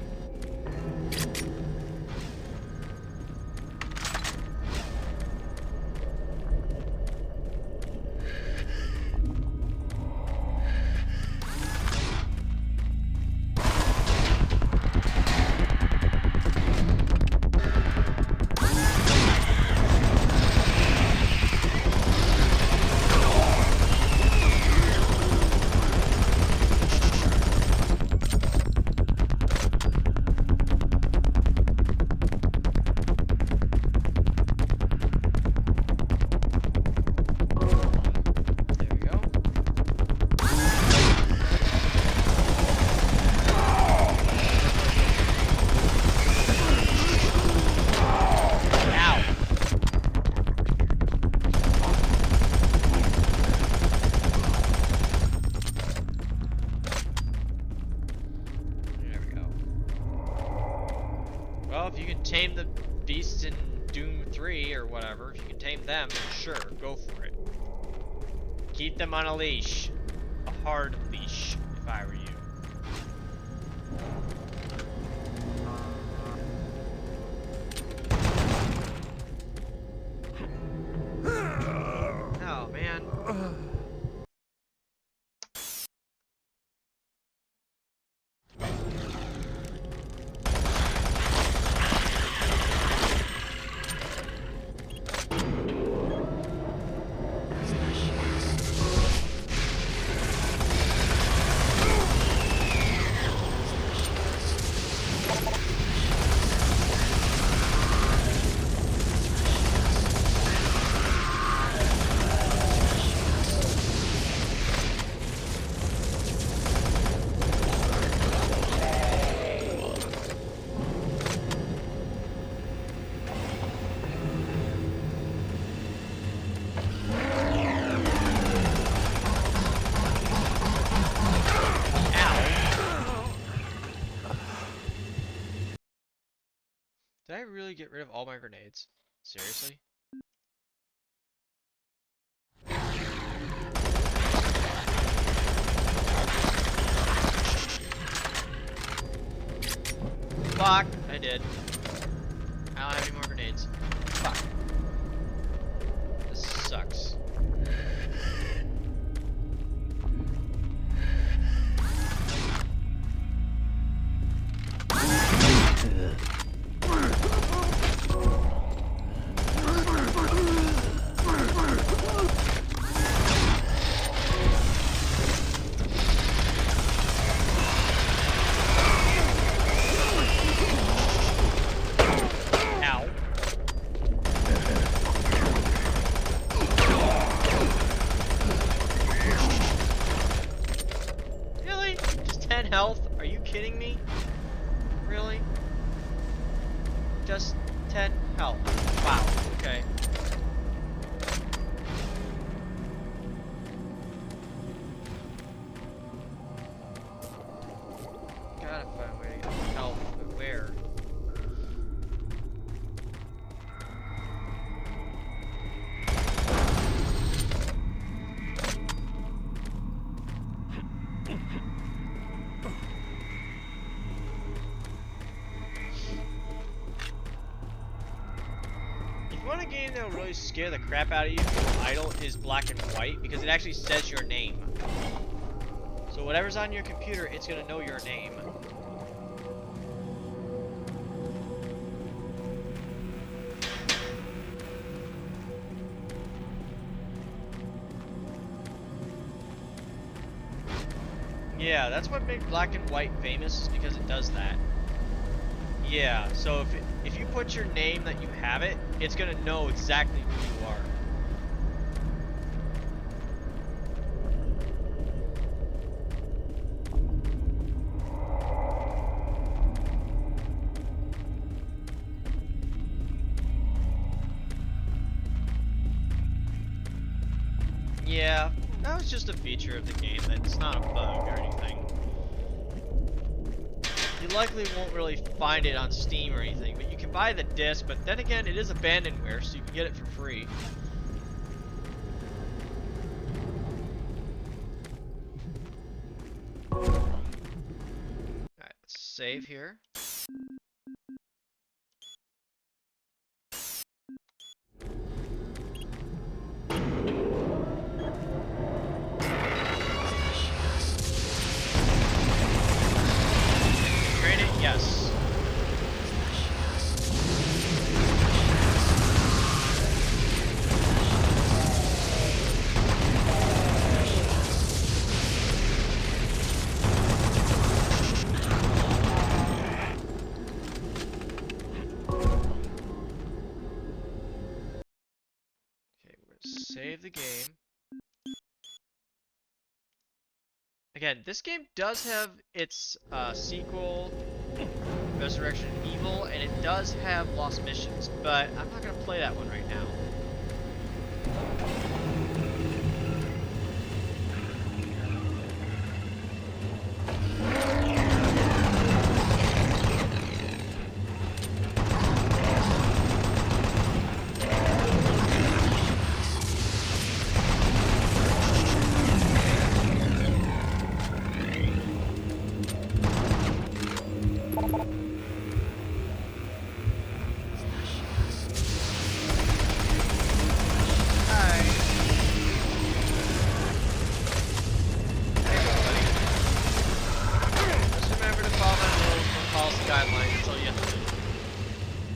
If you can tame the beasts in Doom 3 or whatever, if you can tame them, then sure, go for it. Keep them on a leash. A hard leash, if I were you. Oh, man. really get rid of all my grenades? Seriously? Fuck! I did. I don't have any more grenades. Fuck. This sucks. Health? Are you kidding me? Really? Just 10 health. Wow, okay. Gotta find a way to get health, but where? One game that will really scare the crap out of you if idle is black and white, because it actually says your name. So whatever's on your computer, it's gonna know your name. Yeah, that's what made black and white famous, is because it does that. Yeah, so if you put your name that you have it, it's gonna know exactly who you are. Yeah, that was just a feature of the game. That's not a bug or anything. You likely won't really find it on Steam or anything, but you can buy the disc, but then again, it is abandonware, so you can get it for free. Alright, let's save here. Yes. Okay, we're gonna save the game. Again, this game does have its sequel, Resurrection of Evil, and it does have Lost Missions, but I'm not going to play that one right now.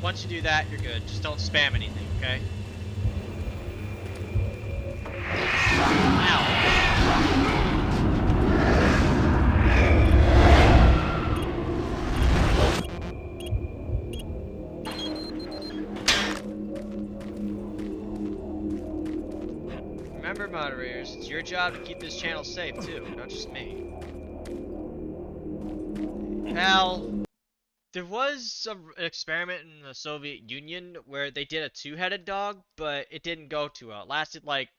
Once you do that, you're good. Just don't spam anything, okay? Ow. Remember, moderators, it's your job to keep this channel safe, too, not just me. Now, there was an experiment in the Soviet Union where they did a two-headed dog, but it didn't go too well. It lasted like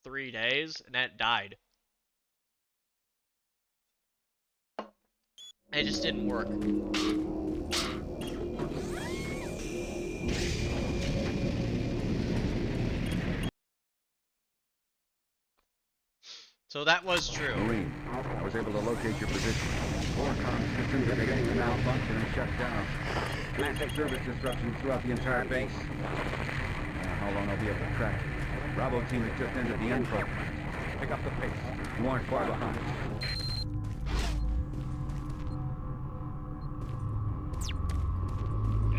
3 days, and then it died. It just didn't work. So that was true. Marine, I was able to locate your position. Four comm systems are beginning to malfunction and shut down. Massive service disruptions throughout the entire base. I don't know how long I'll be able to track it. Bravo team has just entered the info. Pick up the pace. You aren't far behind.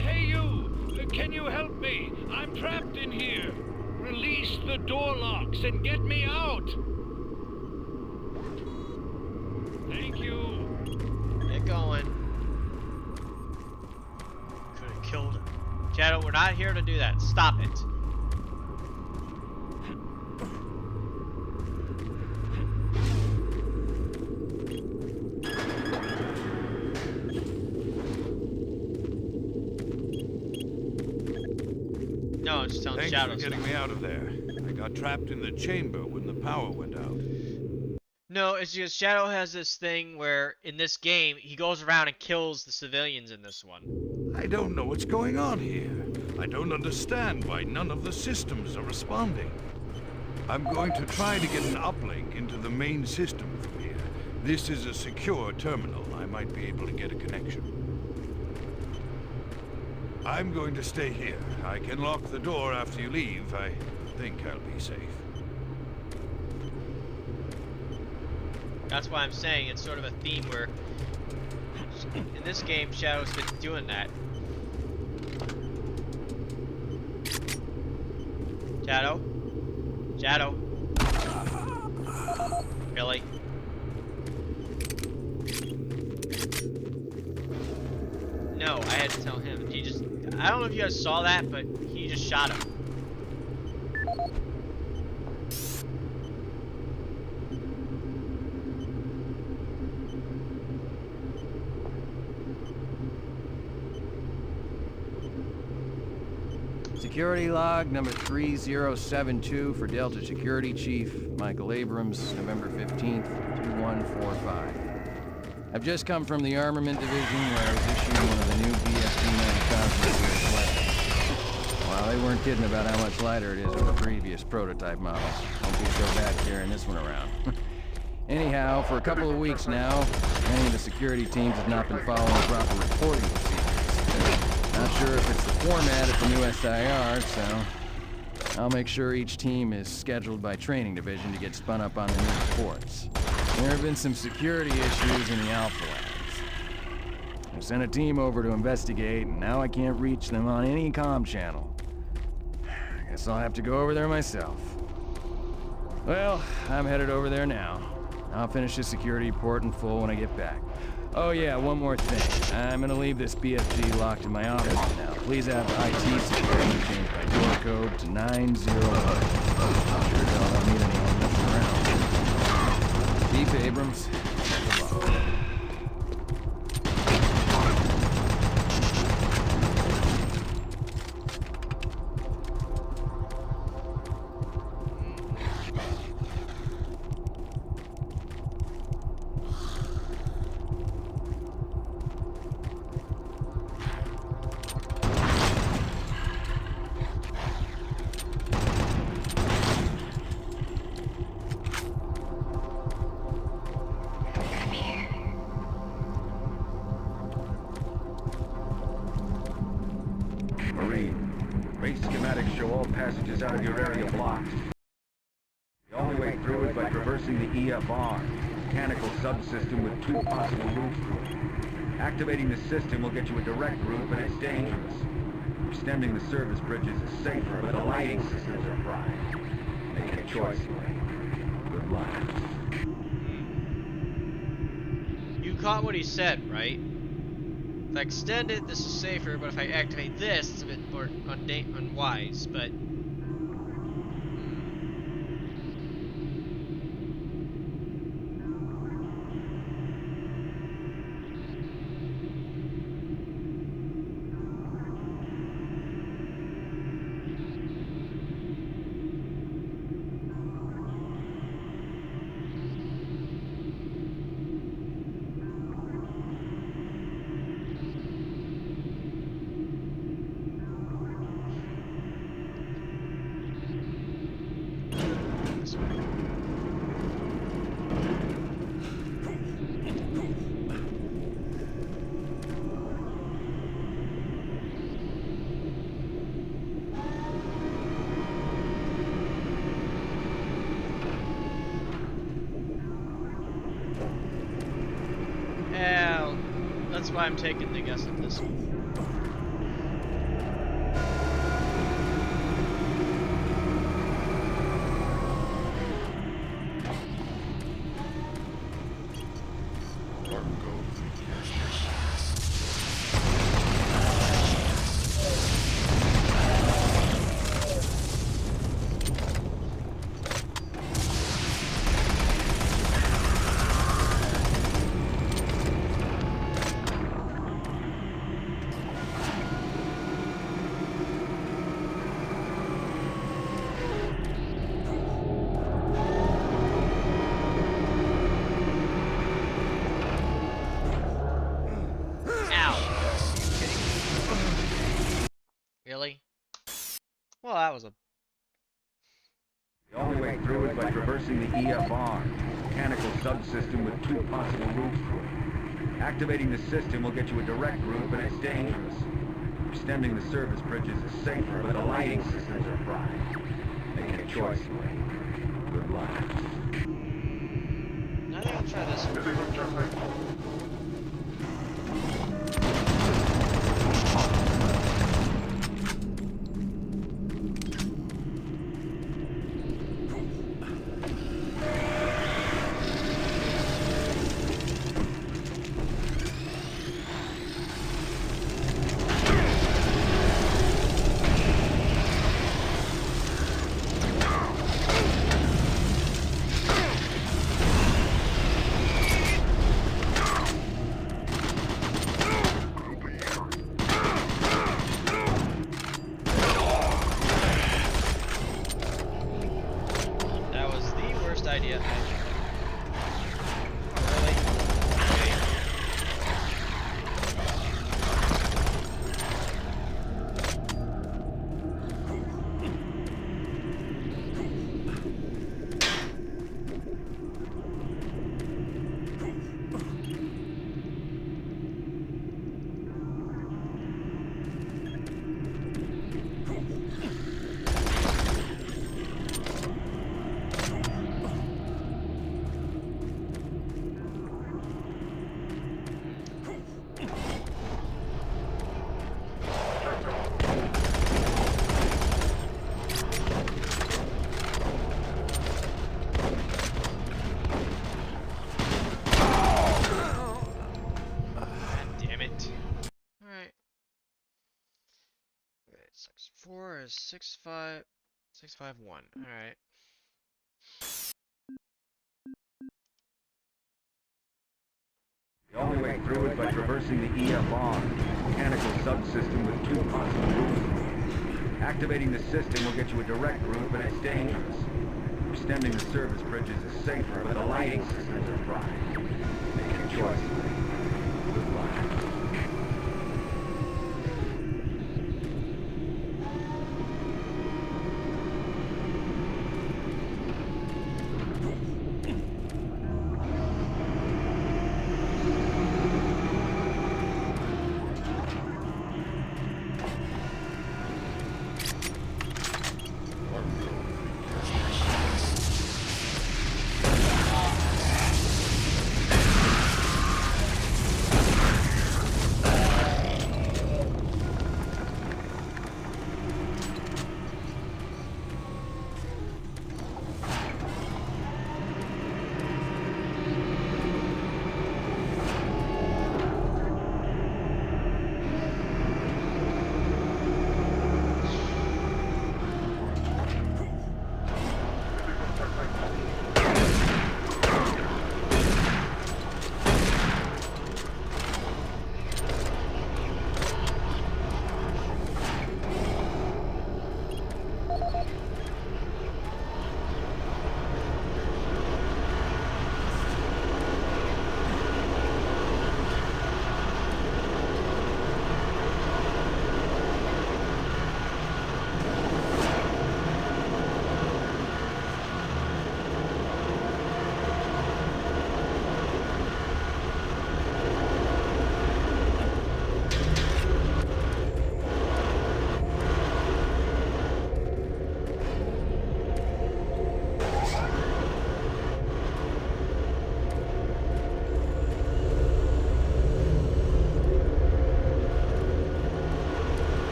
Hey you! Can you help me? I'm trapped in here. Release the door locks and get me out! Thank you. Get going. Could have killed him. Shadow, we're not here to do that. Stop it. No, I'm just telling Thanks Shadow for getting stuff. me out of there. I got trapped in the chamber when the power went out. No, it's because Shadow has this thing where in this game he goes around and kills the civilians in this one. I don't know what's going on here. I don't understand why none of the systems are responding. I'm going to try to get an uplink into the main system from here. This is a secure terminal. I might be able to get a connection. I'm going to stay here. I can lock the door after you leave. I think I'll be safe. That's why I'm saying it's sort of a theme where in this game Shadow's been doing that. Shadow? Shadow? Really? No, I had to tell him. He just... I don't know if you guys saw that, but he just shot him. Security log number 3072 for Delta Security Chief Michael Abrams, November 15th, 2145. I've just come from the Armament Division where I was issuing one of the new BFG manufacturers weapons. Well, they weren't kidding about how much lighter it is over previous prototype models. Won't be so bad carrying this one around. Anyhow, for a couple of weeks now, many of the security teams have not been following proper reporting procedures. Not sure if it's the format of the new SIR, so I'll make sure each team is scheduled by training division to get spun up on the new reports. There have been some security issues in the Alpha Labs. I sent a team over to investigate, and now I can't reach them on any comm channel. I guess I'll have to go over there myself. Well, I'm headed over there now. I'll finish the security report in full when I get back. Oh yeah, one more thing. I'm gonna leave this BFG locked in my office now. Please have IT security changed my door code to 901. I'm sure y'all don't need anyone messing around. Chief Abrams, good luck. Base schematics show all passages out of your area blocked. The only way through is by traversing the EFR, mechanical subsystem with two possible routes through it. Activating the system will get you a direct route, but it's dangerous. Extending the service bridges is safer, but the lighting systems are prime. Make a choice. Good luck. You caught what he said, right? If I extend it, this is safer, but if I activate this, it's a bit more unwise, but... why I'm taking the guess of this one. Really? Well, that was a... The only way through is by traversing the EFR, mechanical subsystem with 2 possible routes through it. Activating the system will get you a direct route, but it's dangerous. Extending the service bridges is safer, but the lighting systems are fried. Make a choice. Good luck. I think I'll try this one. Idea. Oh, really? Four is 651. All right. The only way through is by traversing the EFR, mechanical subsystem with 2 possible routes. Activating the system will get you a direct route, but it's dangerous. Extending the service bridges is safer, but the lighting systems are fried. Make a choice. Good luck.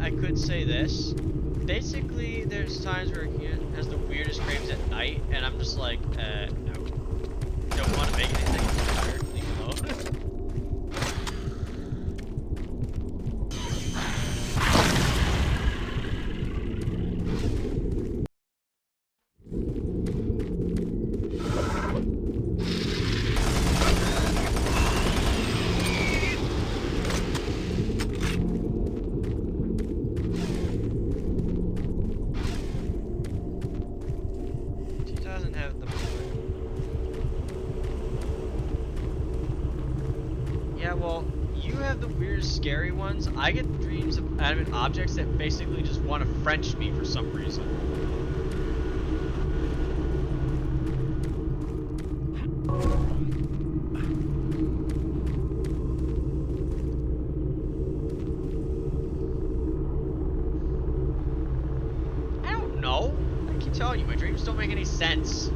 I could say this. Basically, there's times where it has the weirdest frames at night, and I'm just like, no. Don't want to make anything weird. Leave it alone. 2000 have the Yeah, well, you have the weird scary ones. I get dreams of animate objects that basically just want to French me for some reason. I don't know. I keep telling you, my dreams don't make any sense.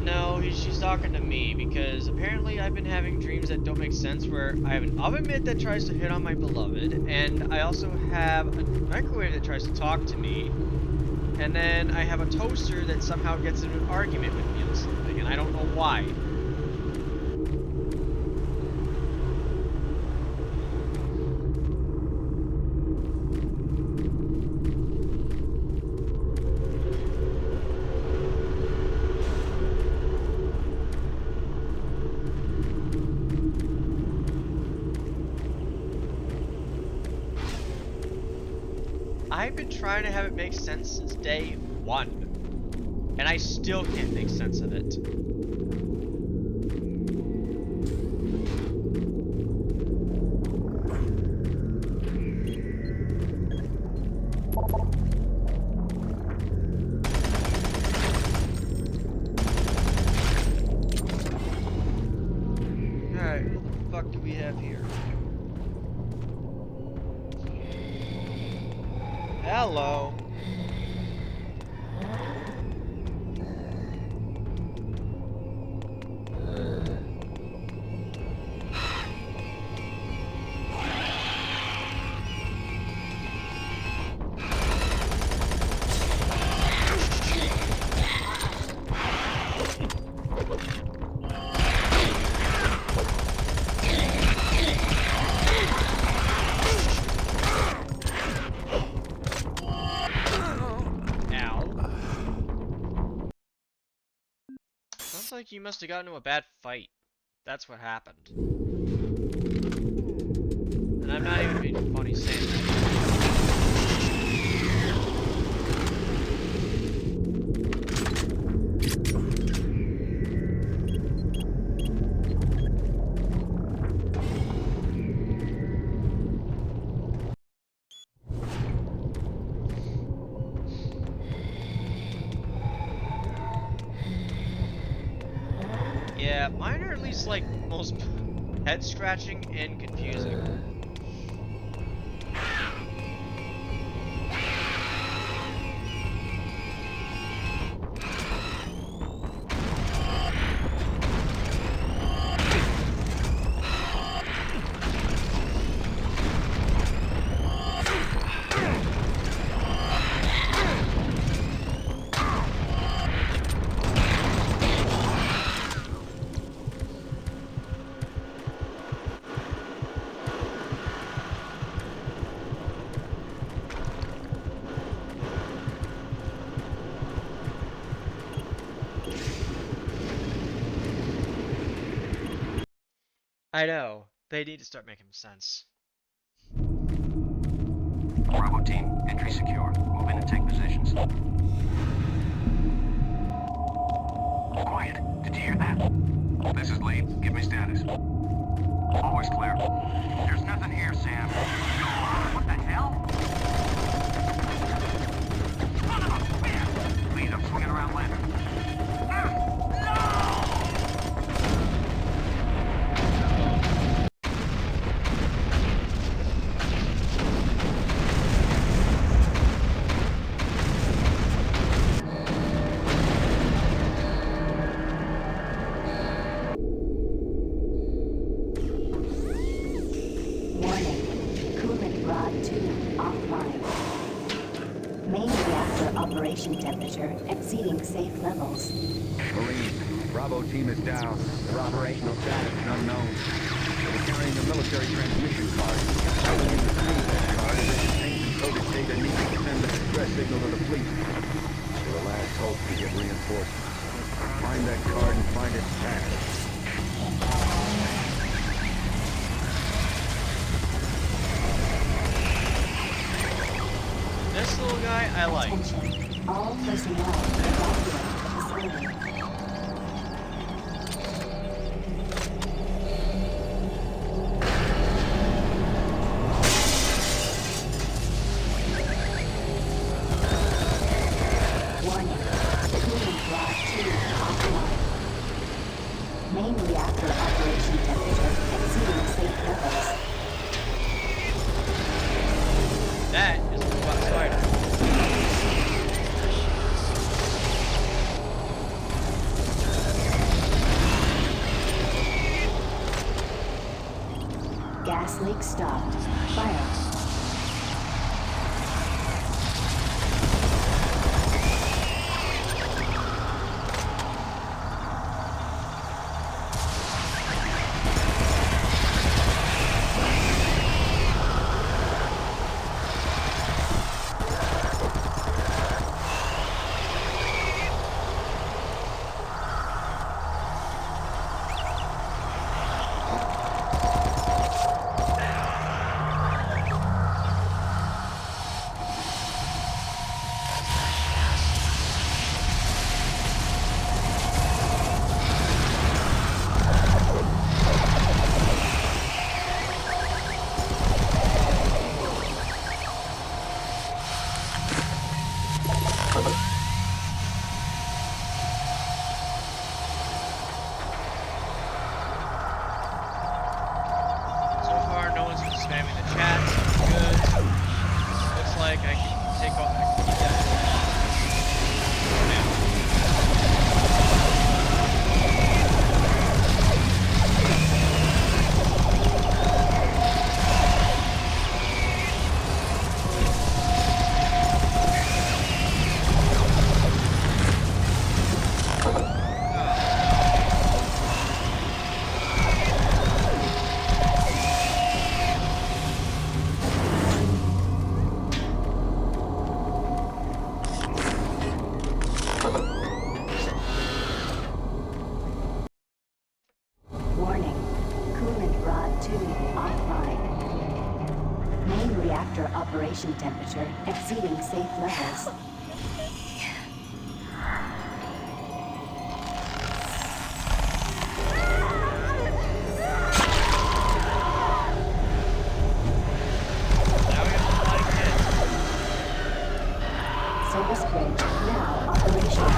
No, she's talking to me because apparently I've been having dreams that don't make sense where I have an oven mitt that tries to hit on my beloved, and I also have a microwave that tries to talk to me, and then I have a toaster that somehow gets into an argument with me on something, and I don't know why. I've been trying to have it make sense since day one, and I still can't make sense of it. Alright, what the fuck do we have here? Hello. Sounds like you must have gotten into a bad fight. That's what happened. And I'm not even being funny saying that. Yeah, mine are at least like most head scratching and confusing. I know. They need to start making sense. Bravo team, entry secure. Move in and take positions. Quiet. Did you hear that? This is lead. Give me status. Always clear. There's nothing here, Sam. What the hell? Lead, I'm swinging around left. rod 2 offline. Main reactor operation temperature exceeding safe levels. Marines, Bravo team is down. Their operational status is unknown. They were carrying a military transmission card. Holding in the screen of that card is a contains encoded data needed to send a distress signal to the fleet. Their last hope to get reinforcements. Find that card and find its path. This little guy I like. Attention. All personnel evacuate the facility. Warning. Coolant rod 2 offline. Main reactor operation temperature exceeding safe levels. That is a robot spider. Gas leak stopped. Fire. So far, no one's been spamming the chat. Good. Looks like I can take off. I can keep that. Warning. Coolant rod 2 offline. Main reactor operation temperature exceeding safe levels. Now we have to fly again. Service bridge now operational.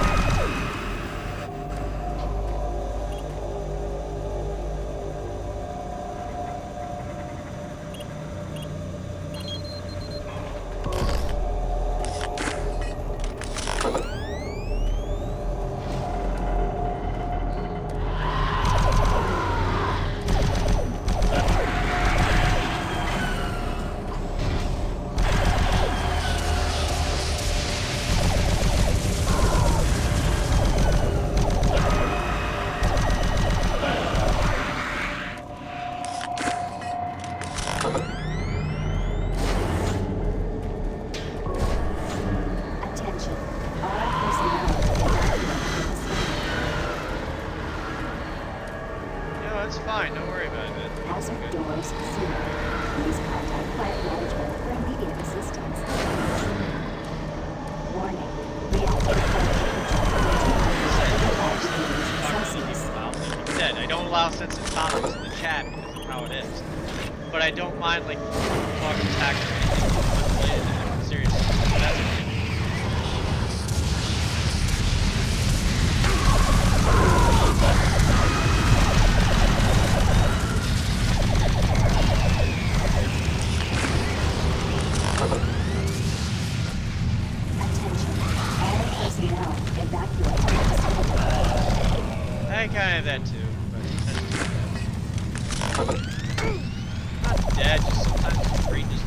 Attention. All personnel evacuate the facility. No, it's fine. Don't worry about it. Hazard Good. doors sealed. Please contact flight management for immediate assistance. Warning. Reactor Like I said, I don't allow sensitive topics in the chat because of how it is. But I don't mind like talking tactics or anything unrelated. Seriously, that's okay. Attention. All personnel evacuate the facility. I kind of that too, but that's not dead. Just sometimes the screen just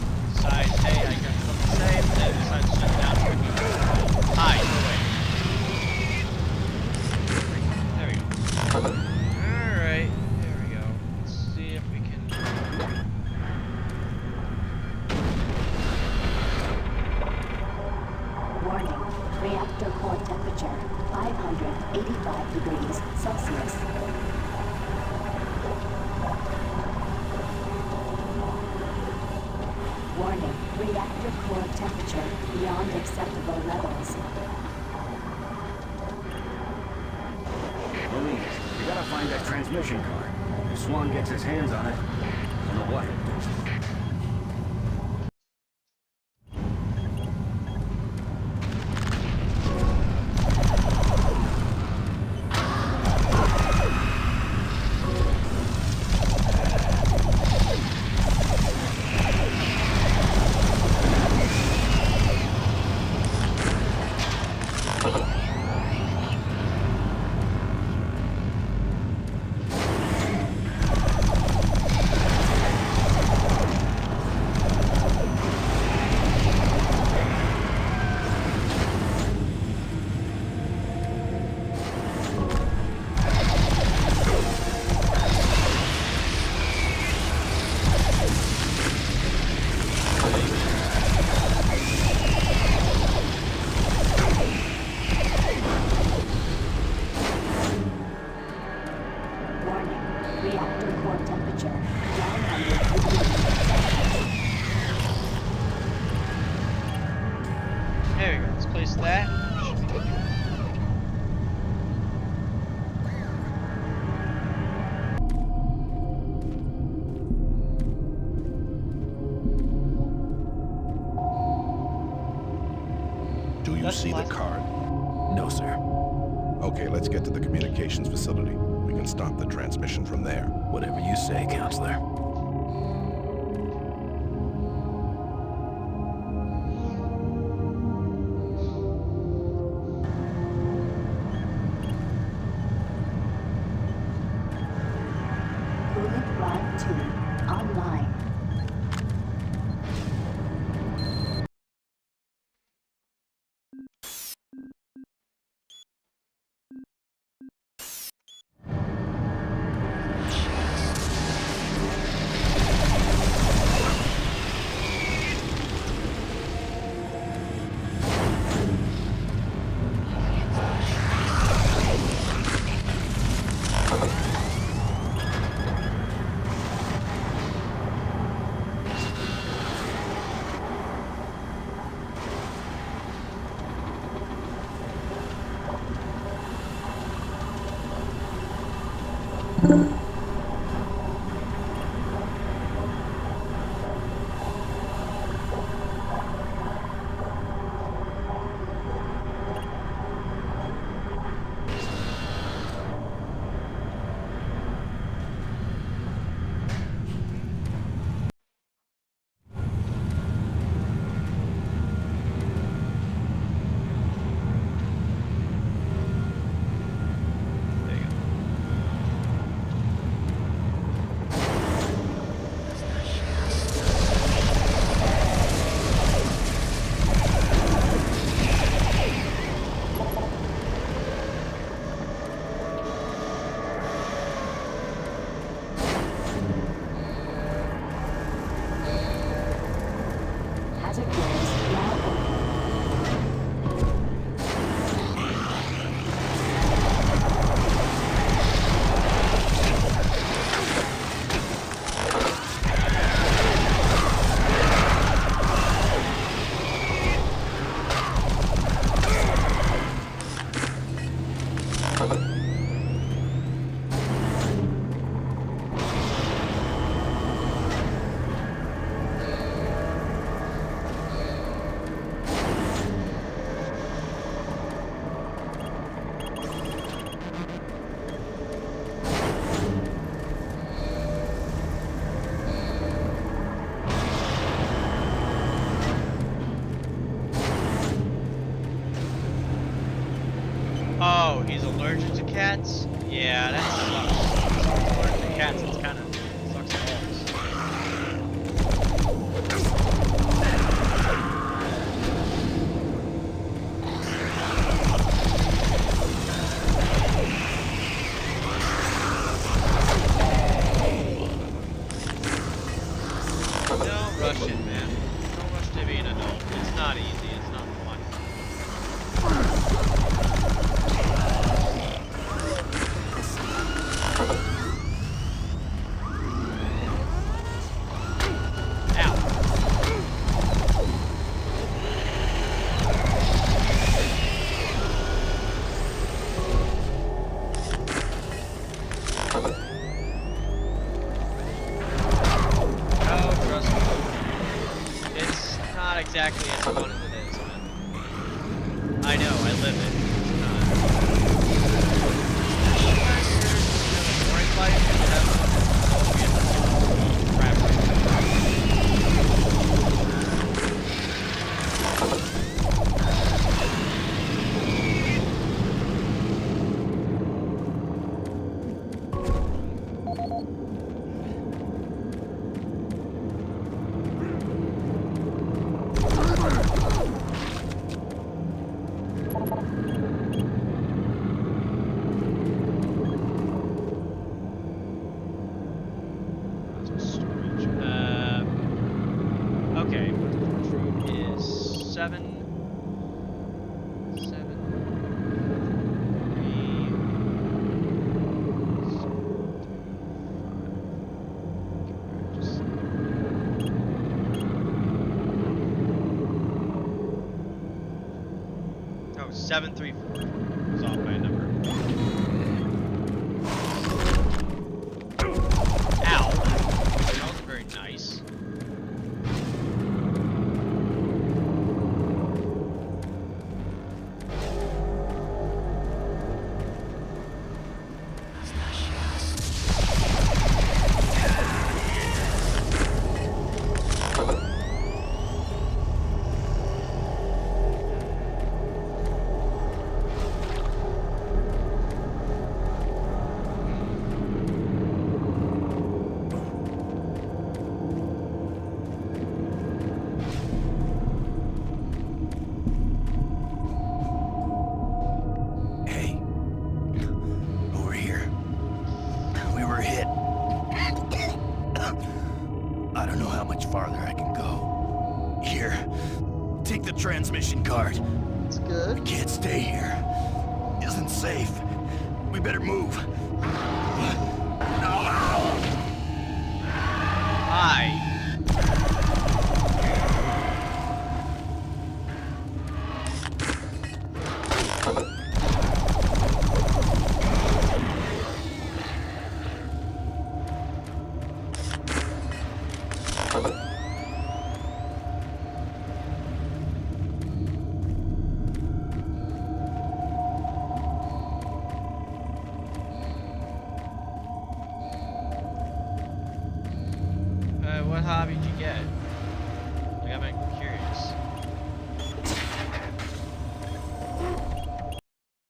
Celsius. Warning, reactor core temperature beyond acceptable levels. Louise, you gotta find that transmission card. If Swan gets his hands on it, I don't know what he'll do. Do you see the card? No, sir. Okay, let's get to the communications facility. We can stop the transmission from there. Whatever you say, Counselor. Coolant rod 2 online. Oh, he's allergic to cats? Yeah, that sucks. If he's allergic to cats, it's kind of sucks balls. Don't rush it, man. Don't rush to being an adult. It's not easy. It's not fun. not exactly as fun as it is, man. I know, I live it. Boring life, you have crap. Okay, storage room is 7. 7. 3. Oh, 734. It's off by a number. Ow. That wasn't very nice. Transmission card. It's good. We can't stay here. Isn't safe. We better move. Hi. What hobby did you get? Like, I'm curious.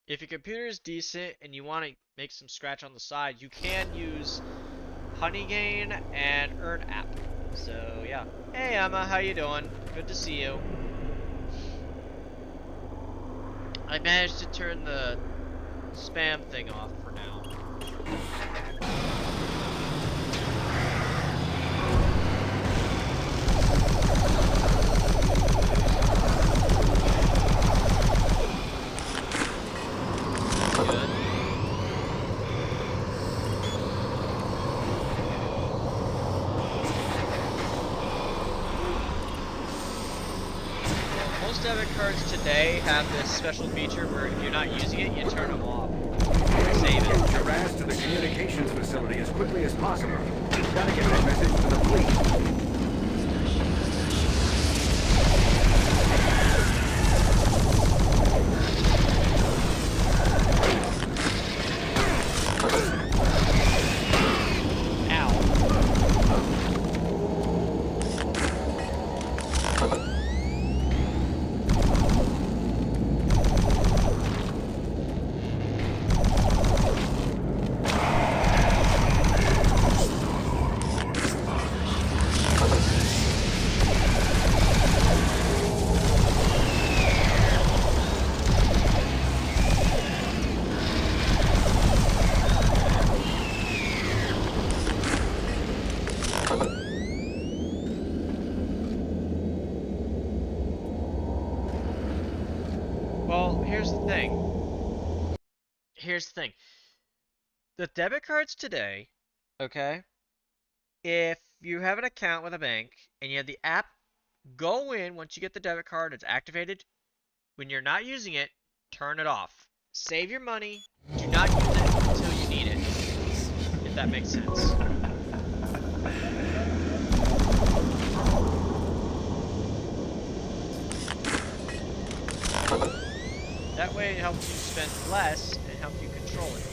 If your computer is decent and you want to make some scratch on the side, you can use Honeygain and Earn App. So yeah. Hey Emma, how you doing? Good to see you. I managed to turn the spam thing off for now. Most debit cards today have this special feature where if you're not using it, you turn them off. Save it. Get your ass to the communications facility as quickly as possible. Gotta get that message to the fleet. Here's the thing. The debit cards today, okay, if you have an account with a bank and you have the app, go in once you get the debit card, it's activated. When you're not using it, turn it off. Save your money. Do not use it until you need it. If that makes sense. That way it helps you spend less and helps you control it.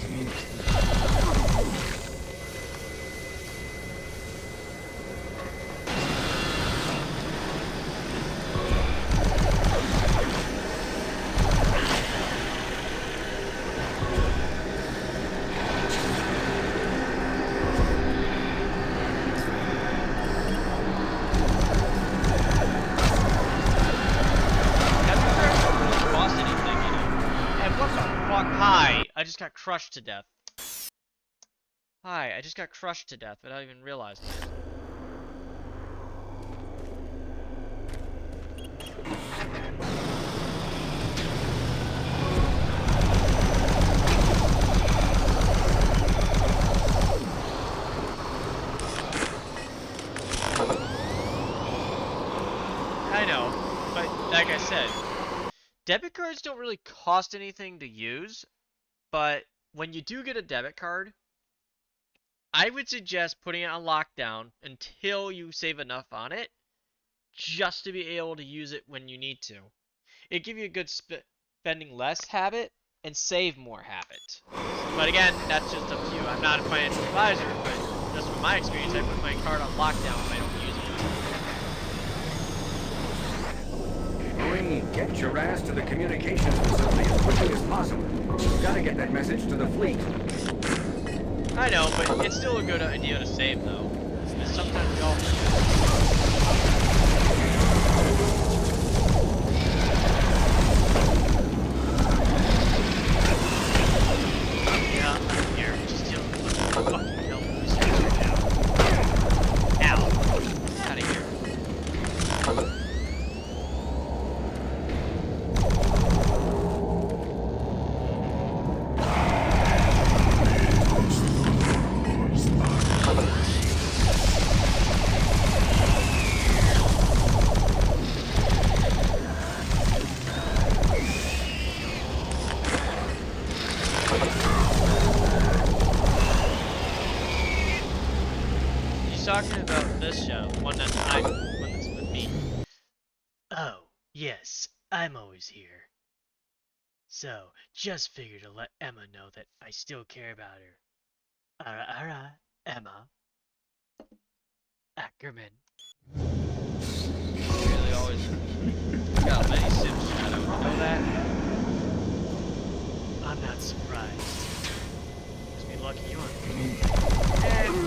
I just got crushed to death. Hi, I just got crushed to death without even realizing it. I know, but like I said, debit cards don't really cost anything to use. But when you do get a debit card, I would suggest putting it on lockdown until you save enough on it, just to be able to use it when you need to. It gives you a good spending less habit and save more habit. But again, that's just up to you. I'm not a financial advisor, but just from my experience, I put my card on lockdown when I don't use it. Green, get your ass to the communications facility as quickly as possible. Gotta get that message to the fleet. I know, but it's still a good idea to save, though. Because sometimes we all yeah, I'm here. Just dealing with the fucking hell with these guys right now. Ow. Get out of here. Talking about this show, one that's with me. Oh, yes, I'm always here. So, just figured to let Emma know that I still care about her. Ara, Emma. Ackerman. Really always got many Sims shadow, you know that? I'm not surprised. Must be lucky you aren't.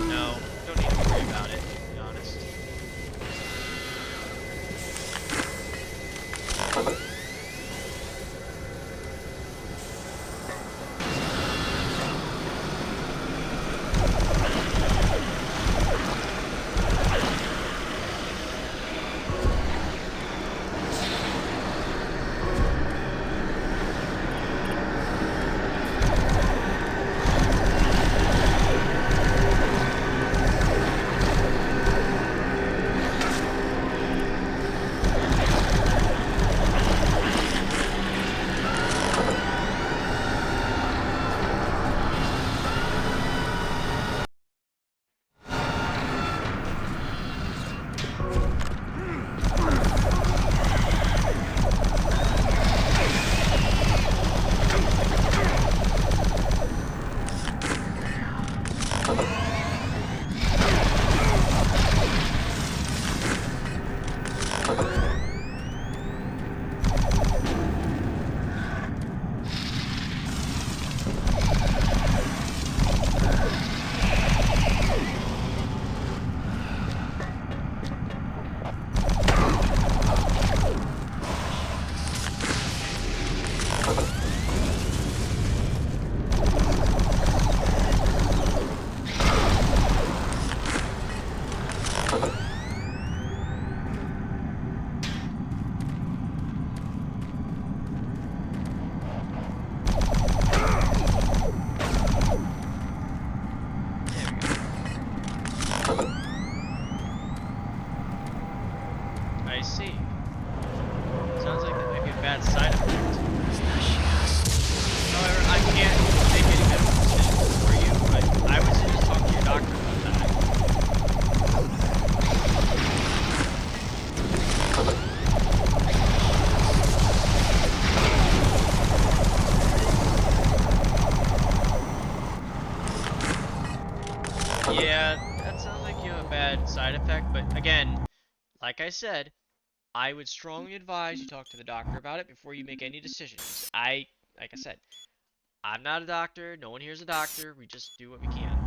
No. Don't need to worry about it, to be honest. I see. Sounds like that might be a bad side effect. However, I can't make any medical decisions for you, but I would suggest talking to your doctor about that. I said, I would strongly advise you talk to the doctor about it before you make any decisions. Like I said, I'm not a doctor. No one here is a doctor. We just do what we can.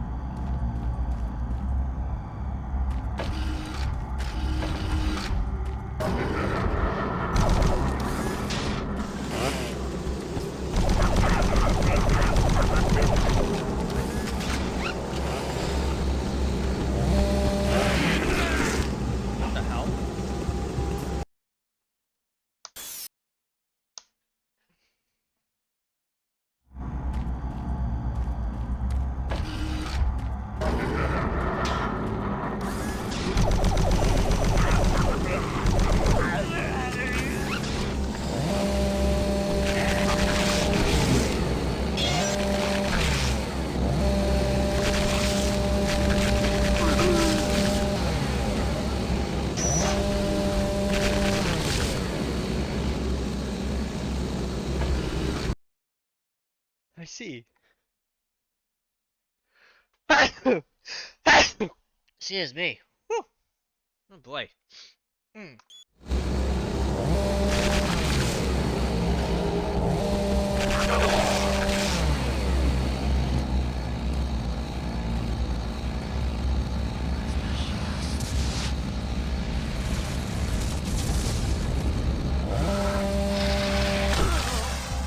What the hell? I see. Excuse me. Whew. Oh boy. Mm.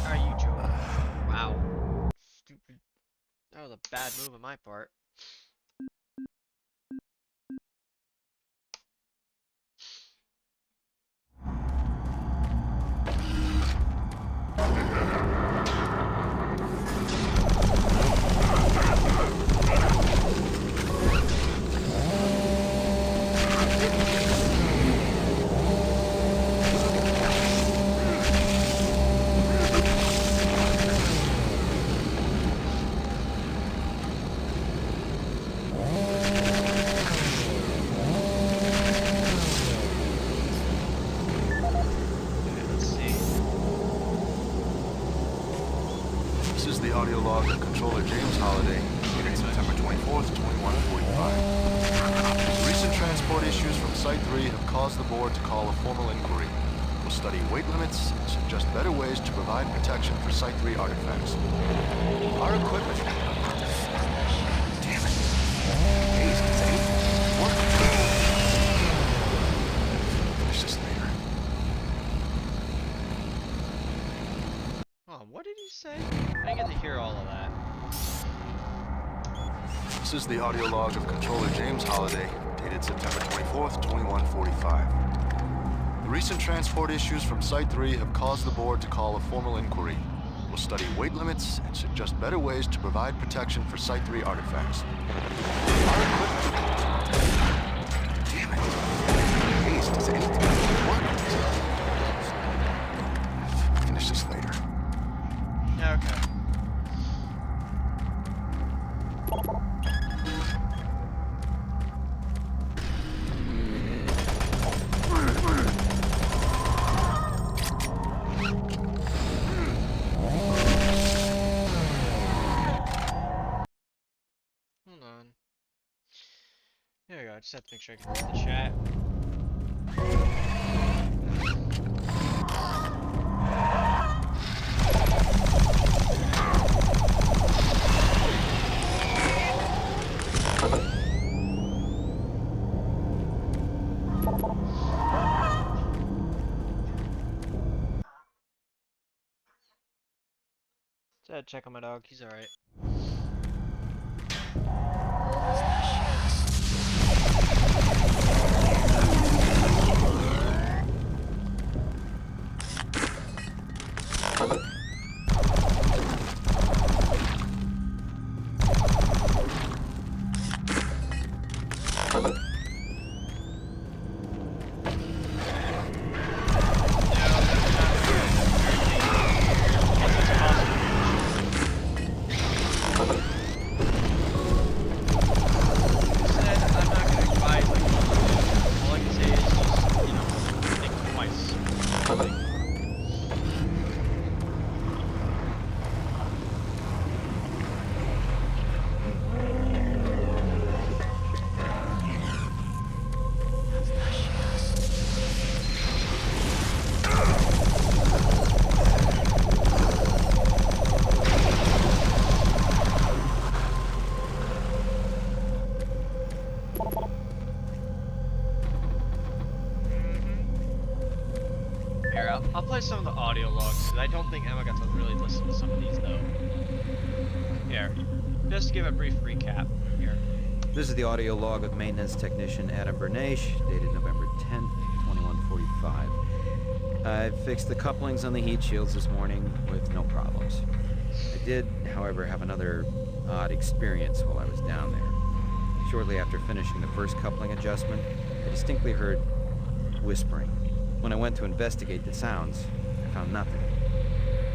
Are you joking? Wow. Stupid. That was a bad move on my part. This is the audio log of Controller James Holliday, dated September 24th, 2145. Recent transport issues from Site 3 have caused the board to call a formal inquiry. We'll study weight limits and suggest better ways to provide protection for Site 3 artifacts. Our equipment... Damn it. Jeez, does anything work? Finish this later. Oh, what did he say? I didn't get to hear all of that. This is the audio log of Controller James Holliday, dated September 24th, 2145. The recent transport issues from Site 3 have caused the board to call a formal inquiry. We'll study weight limits and suggest better ways to provide protection for Site 3 artifacts. Our equipment... Damn it. Jeez, does anything work? Finish this later. Okay. Hold on. There we go. I just have to make sure I can read the chat. Just had to check on my dog. He's alright. Here, I'll play some of the audio logs, because I don't think Emma got to really listen to some of these, though. Here, just to give a brief recap. Here. This is the audio log of maintenance technician Adam Bernache, dated November 10th, 2145. I fixed the couplings on the heat shields this morning with no problems. I did, however, have another odd experience while I was down there. Shortly after finishing the first coupling adjustment, I distinctly heard whispering. When I went to investigate the sounds, I found nothing.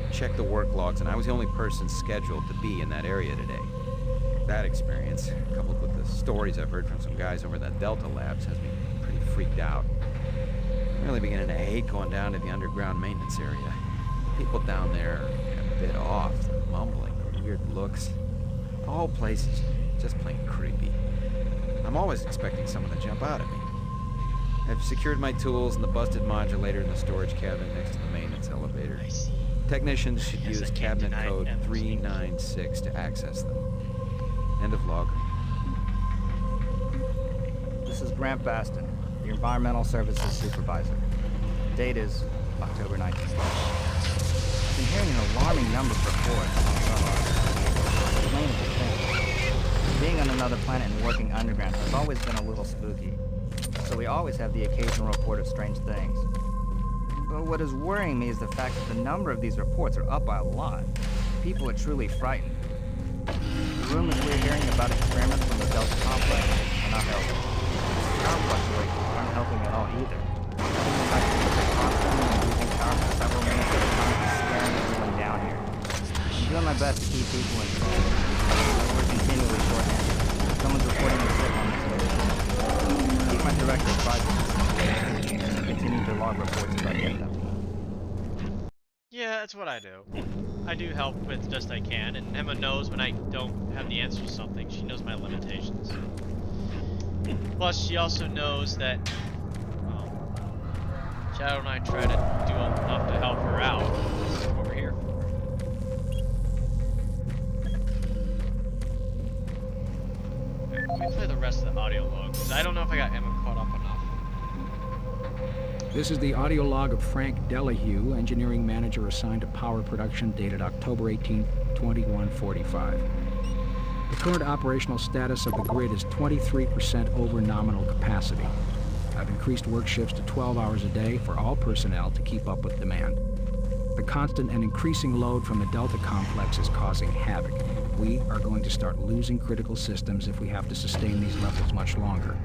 I checked the work logs, and I was the only person scheduled to be in that area today. That experience, coupled with the stories I've heard from some guys over at Delta Labs, has me pretty freaked out. I'm really beginning to hate going down to the underground maintenance area. People down there are a bit off, they're mumbling, their weird looks. The whole place is just plain creepy. I'm always expecting someone to jump out at me. I've secured my tools in the busted modulator in the storage cabinet next to the maintenance elevator. Technicians should use cabinet code 396 to access them. End of log. This is Grant Baston, the Environmental Services Supervisor. The date is October 19th. I've been hearing an alarming number of reports on sonar. The main thing. Being on another planet and working underground has always been a little spooky, so we always have the occasional report of strange things. But what is worrying me is the fact that the number of these reports are up by a lot. People are truly frightened. The rumors we're hearing about experiments from the Delta complex are not helping. Power fluctuations aren't helping at all either. The fact that we're constantly losing power for several minutes at a time is scaring everyone down here. I'm doing my best to keep people informed. We're continually short-handed. Someone's reporting a sick on this station. Keep my director advised of this. Continue to log reports as I get them. Yeah, that's what I do. I do help with just I can, and Emma knows when I don't have the answer to something. She knows my limitations. Plus, she also knows that Shadow and I try to do enough to help her out. This is what we're here for. Let me play the rest of the audio log, because I don't know if I got Emma caught up enough. This is the audio log of Frank Delahue, engineering manager assigned to power production, dated October 18, 2145. The current operational status of the grid is 23% over nominal capacity. I've increased work shifts to 12 hours a day for all personnel to keep up with demand. The constant and increasing load from the Delta complex is causing havoc. We are going to start losing critical systems if we have to sustain these levels much longer.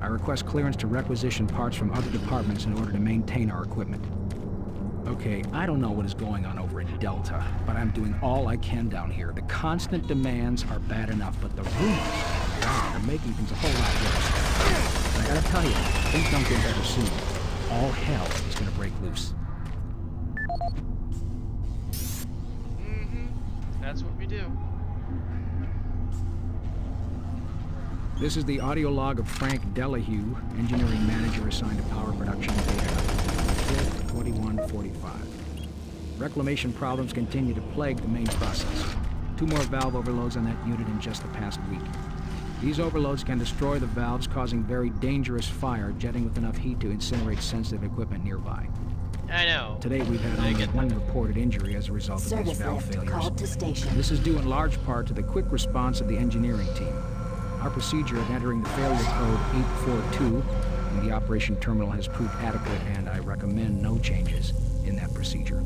I request clearance to requisition parts from other departments in order to maintain our equipment. Okay, I don't know what is going on over in Delta, but I'm doing all I can down here. The constant demands are bad enough, but the rumors are making things a whole lot worse. And I gotta tell you, things don't get better soon. All hell is gonna break loose. That's what we do. This is the audio log of Frank Delahue, engineering manager assigned to power production, dated October 2145. Reclamation problems continue to plague the main process. 2 more valve overloads on that unit in just the past week. These overloads can destroy the valves, causing very dangerous fire, jetting with enough heat to incinerate sensitive equipment nearby. I know. Today we've had only 1 reported injury as a result of these valve failures. Called to station. This is due in large part to the quick response of the engineering team. Our procedure of entering the failure code 842 in the operation terminal has proved adequate, and I recommend no changes in that procedure.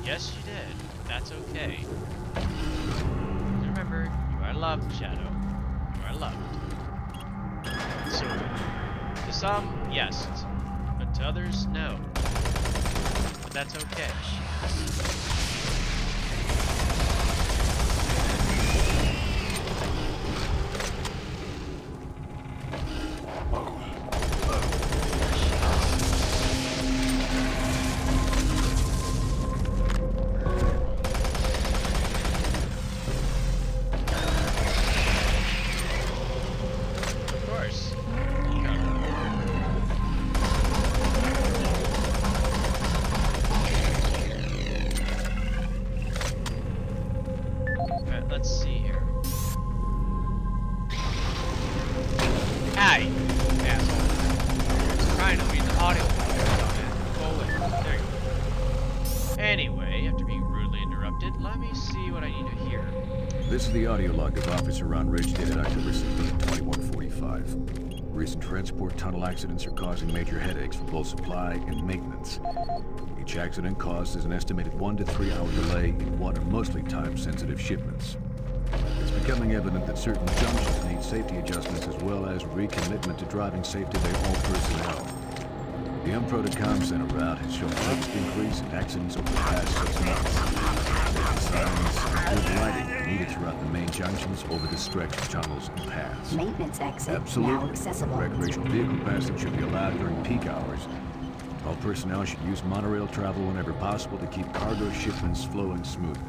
Yes, you did. That's okay. Remember, you are loved, Shadow. You are loved. So, to some, yes. But to others, no. But that's okay. me see what I need to hear. This is the audio log of Officer Ron Ridge dated October 16, 2145. Recent transport tunnel accidents are causing major headaches for both supply and maintenance. Each accident causes an estimated 1 to 3 hour delay in what are mostly time-sensitive shipments. It's becoming evident that certain junctions need safety adjustments as well as recommitment to driving safety by all personnel. The unproted comm center route has shown the biggest increase in accidents over the past 6 months. Safety signs and good lighting are needed throughout the main junctions over the stretch of tunnels and paths. Maintenance exit Absolutely. now accessible. Recreational vehicle passage should be allowed during peak hours. All personnel should use monorail travel whenever possible to keep cargo shipments flowing smoothly.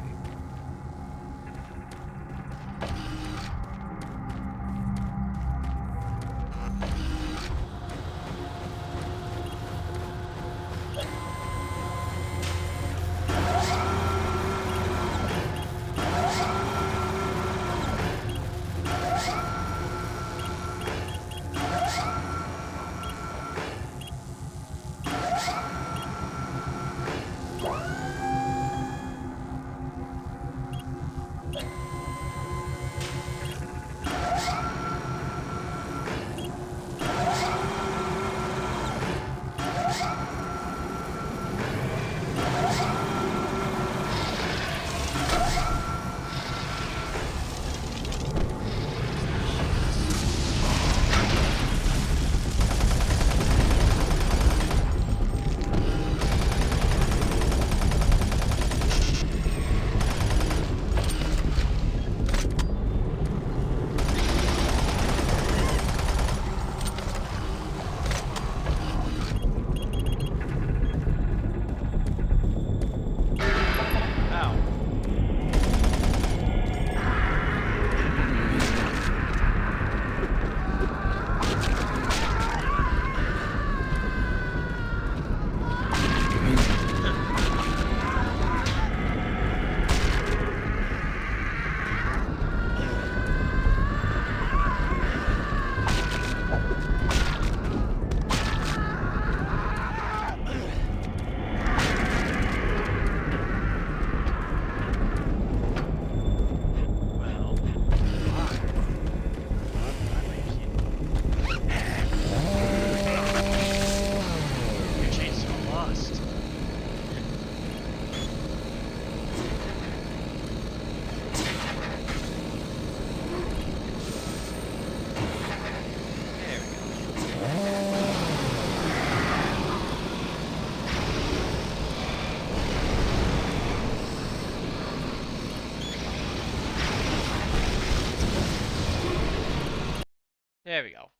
There we go.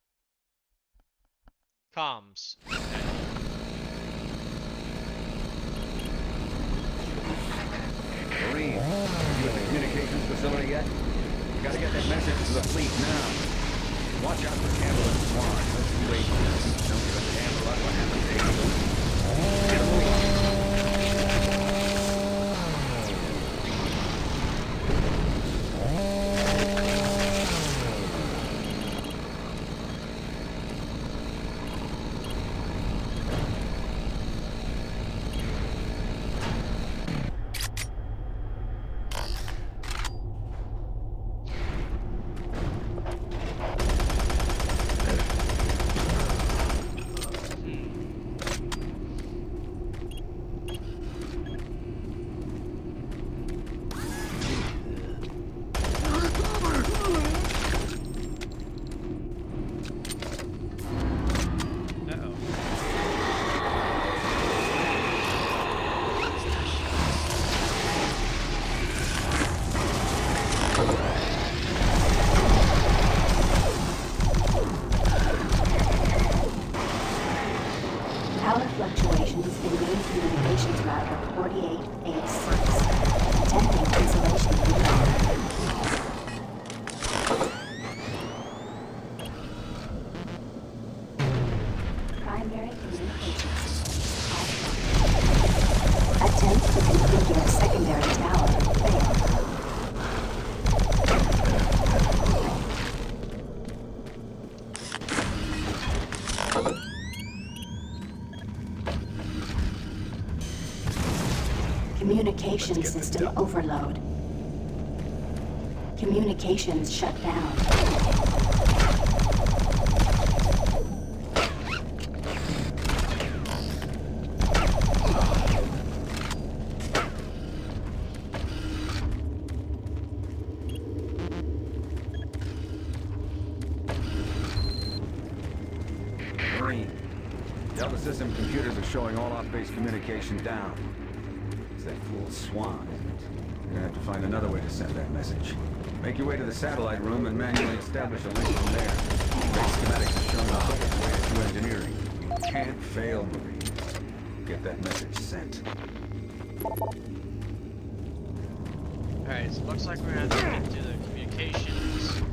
Comms. Marine, you at the communications facility yet? You gotta get that message to the fleet now. Watch out for ambulance squad. Let's wait. Don't give a damn about what happens to you. Get a move on. Communication system overload. Communications shut down. Marine, Delta System computers are showing all off-base communication down. It's that fool Swan, isn't it? You're gonna have to find another way to send that message. Make your way to the satellite room and manually establish a link from there. Base schematics are showing the quickest way to engineering. You can't fail, Marines. Get that message sent. Alright, so it looks like we're gonna have to get to the communications.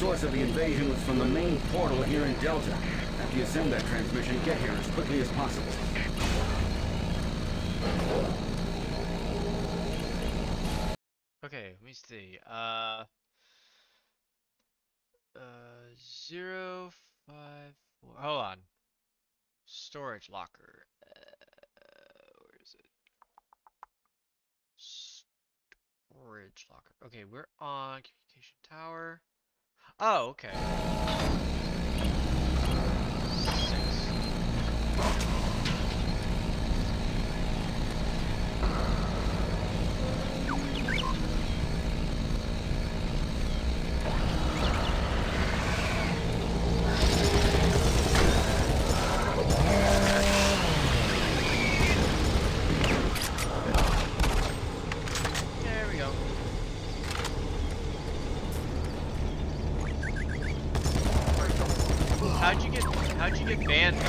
source of the invasion was from the main portal here in Delta. After you send that transmission, get here as quickly as possible. Okay, let me see. 054. Hold on. Storage locker. Where is it? Storage locker. Okay, we're on communication tower. Oh, okay. 6. banned though?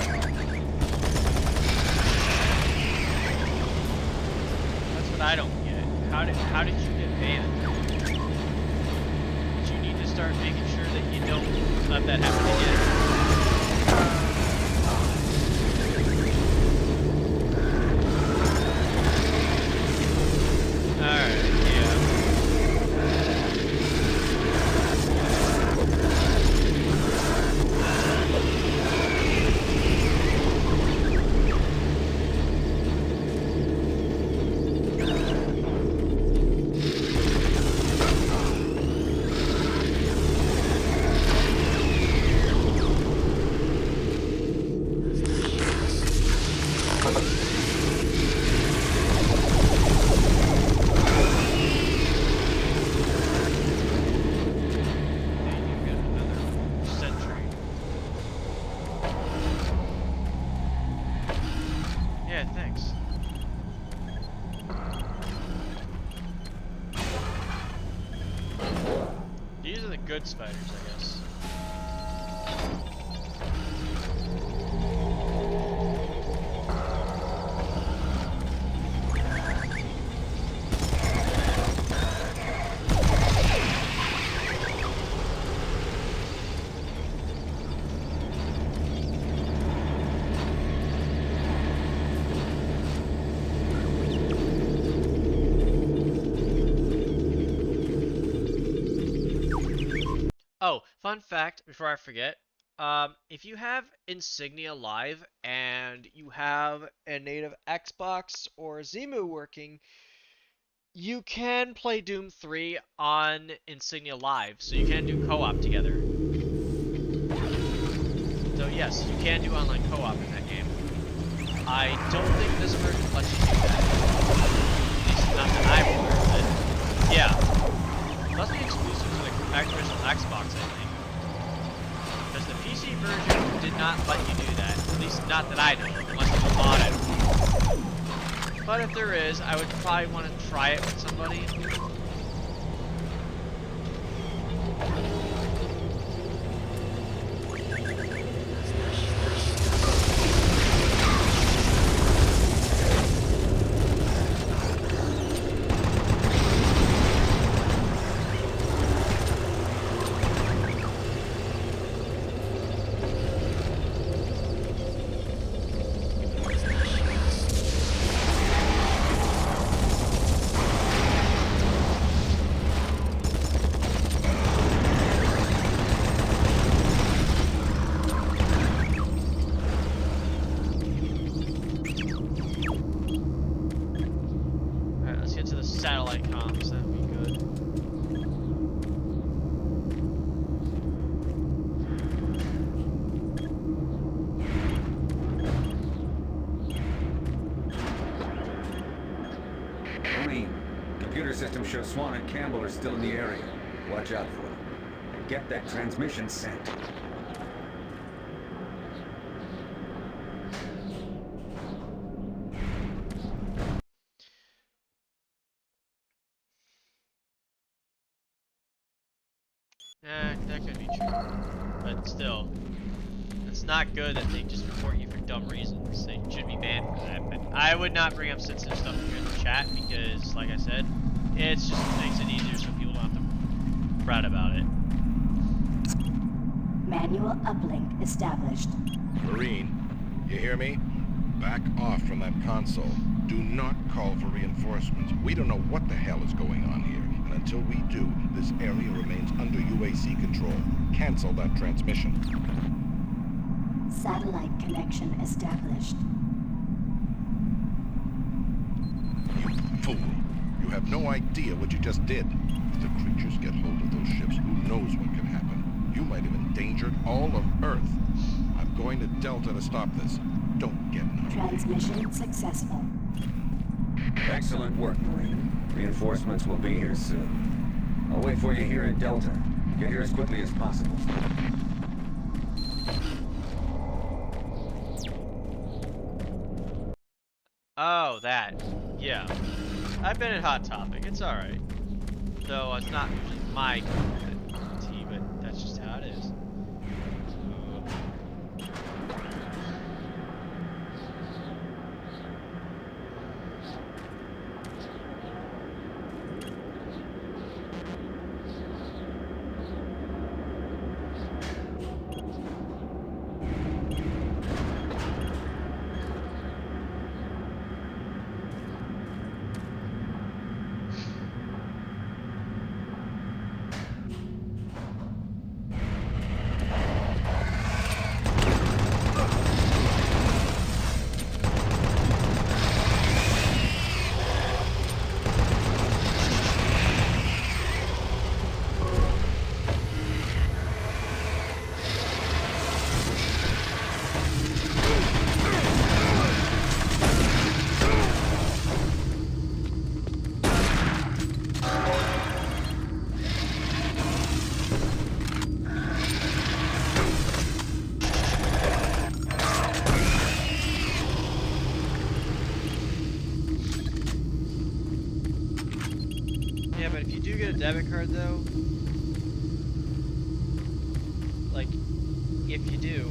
That's what I don't get. How did you get banned? But you need to start making sure that you don't let that happen again. Alright, yeah. Good spiders, I guess. Oh, fun fact before I forget, if you have Insignia Live and you have a native Xbox or Zemu working, you can play Doom 3 on Insignia Live, so you can do co-op together. So yes, you can do online co-op in that game. I don't think this version lets you do that. At least not that I've heard of it. Yeah. It must be exclusive to the Activision Xbox, I think. Because the PC version did not let you do that. At least not that I know of, unless it's a mod, I don't know. But if there is, I would probably want to try it with somebody. Satellite comms, that'd be good. Marine, computer system shows Swan and Campbell are still in the area. Watch out for them. And get that transmission sent. That could be true. But still, it's not good that they just report you for dumb reasons. They should be banned for that. But I would not bring up sensitive stuff here in the chat because, like I said, it just makes it easier so people don't have to fret about it. Manual uplink established. Marine, you hear me? Back off from that console. Do not call for reinforcements. We don't know what the hell is going on here. And until we do, this area remains under UAC control. Cancel that transmission. Satellite connection established. You fool. You have no idea what you just did. If the creatures get hold of those ships, who knows what can happen? You might have endangered all of Earth. I'm going to Delta to stop this. Don't get in. Transmission successful. Excellent work, Marine. Reinforcements will be here soon. I'll wait for you here in Delta. Get here as quickly as possible. Oh, that. Yeah. I've been at Hot Topic. It's alright. Though it's not usually my cup of tea, but that's just how it is. do get a debit card though, like, if you do,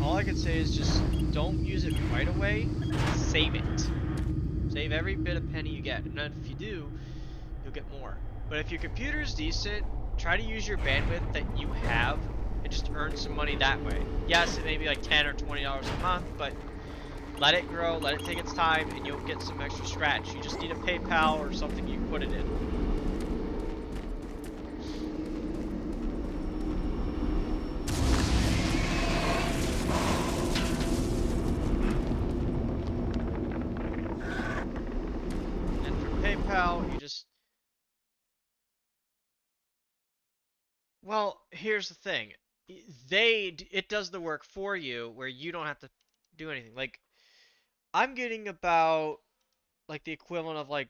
all I can say is just don't use it right away. Save it. Save every bit of penny you get, and then if you do, you'll get more. But if your computer's decent, try to use your bandwidth that you have and just earn some money that way. Yes, it may be like $10 or $20 a month, but let it grow, let it take its time, and you'll get some extra scratch. You just need a PayPal or something you can put it in. And for PayPal, you just... Well, here's the thing. It does the work for you where you don't have to do anything. Like, I'm getting about like the equivalent of like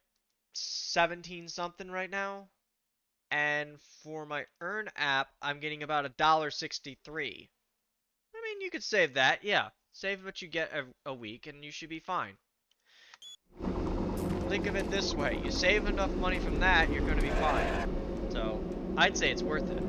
17 something right now, and for my Earn app I'm getting about $1.63. I mean, you could save that. Yeah, save what you get a week and you should be fine. Think of it this way, you save enough money from that, you're going to be fine. So I'd say it's worth it.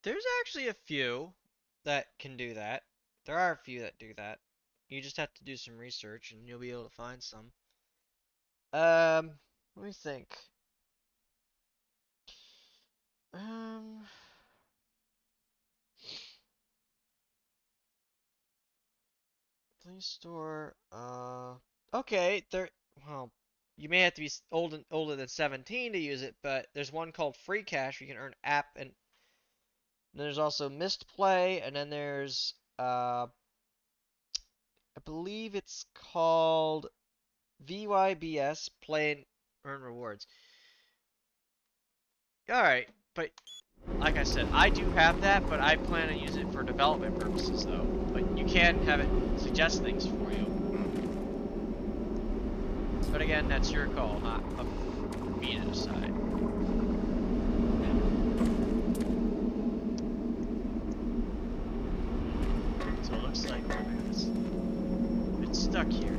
There's actually a few that can do that. There are a few that do that. You just have to do some research and you'll be able to find some. Let me think. Play Store, okay, well, you may have to be older than 17 to use it, but there's one called Free Cash where you can earn app, and there's also Missed Play, and then there's, I believe it's called VYBS, Play and Earn Rewards. Alright, but like I said, I do have that, but I plan to use it for development purposes, though. But you can have it suggest things for you. But again, that's your call, not up for me to decide. So it looks like it's stuck here.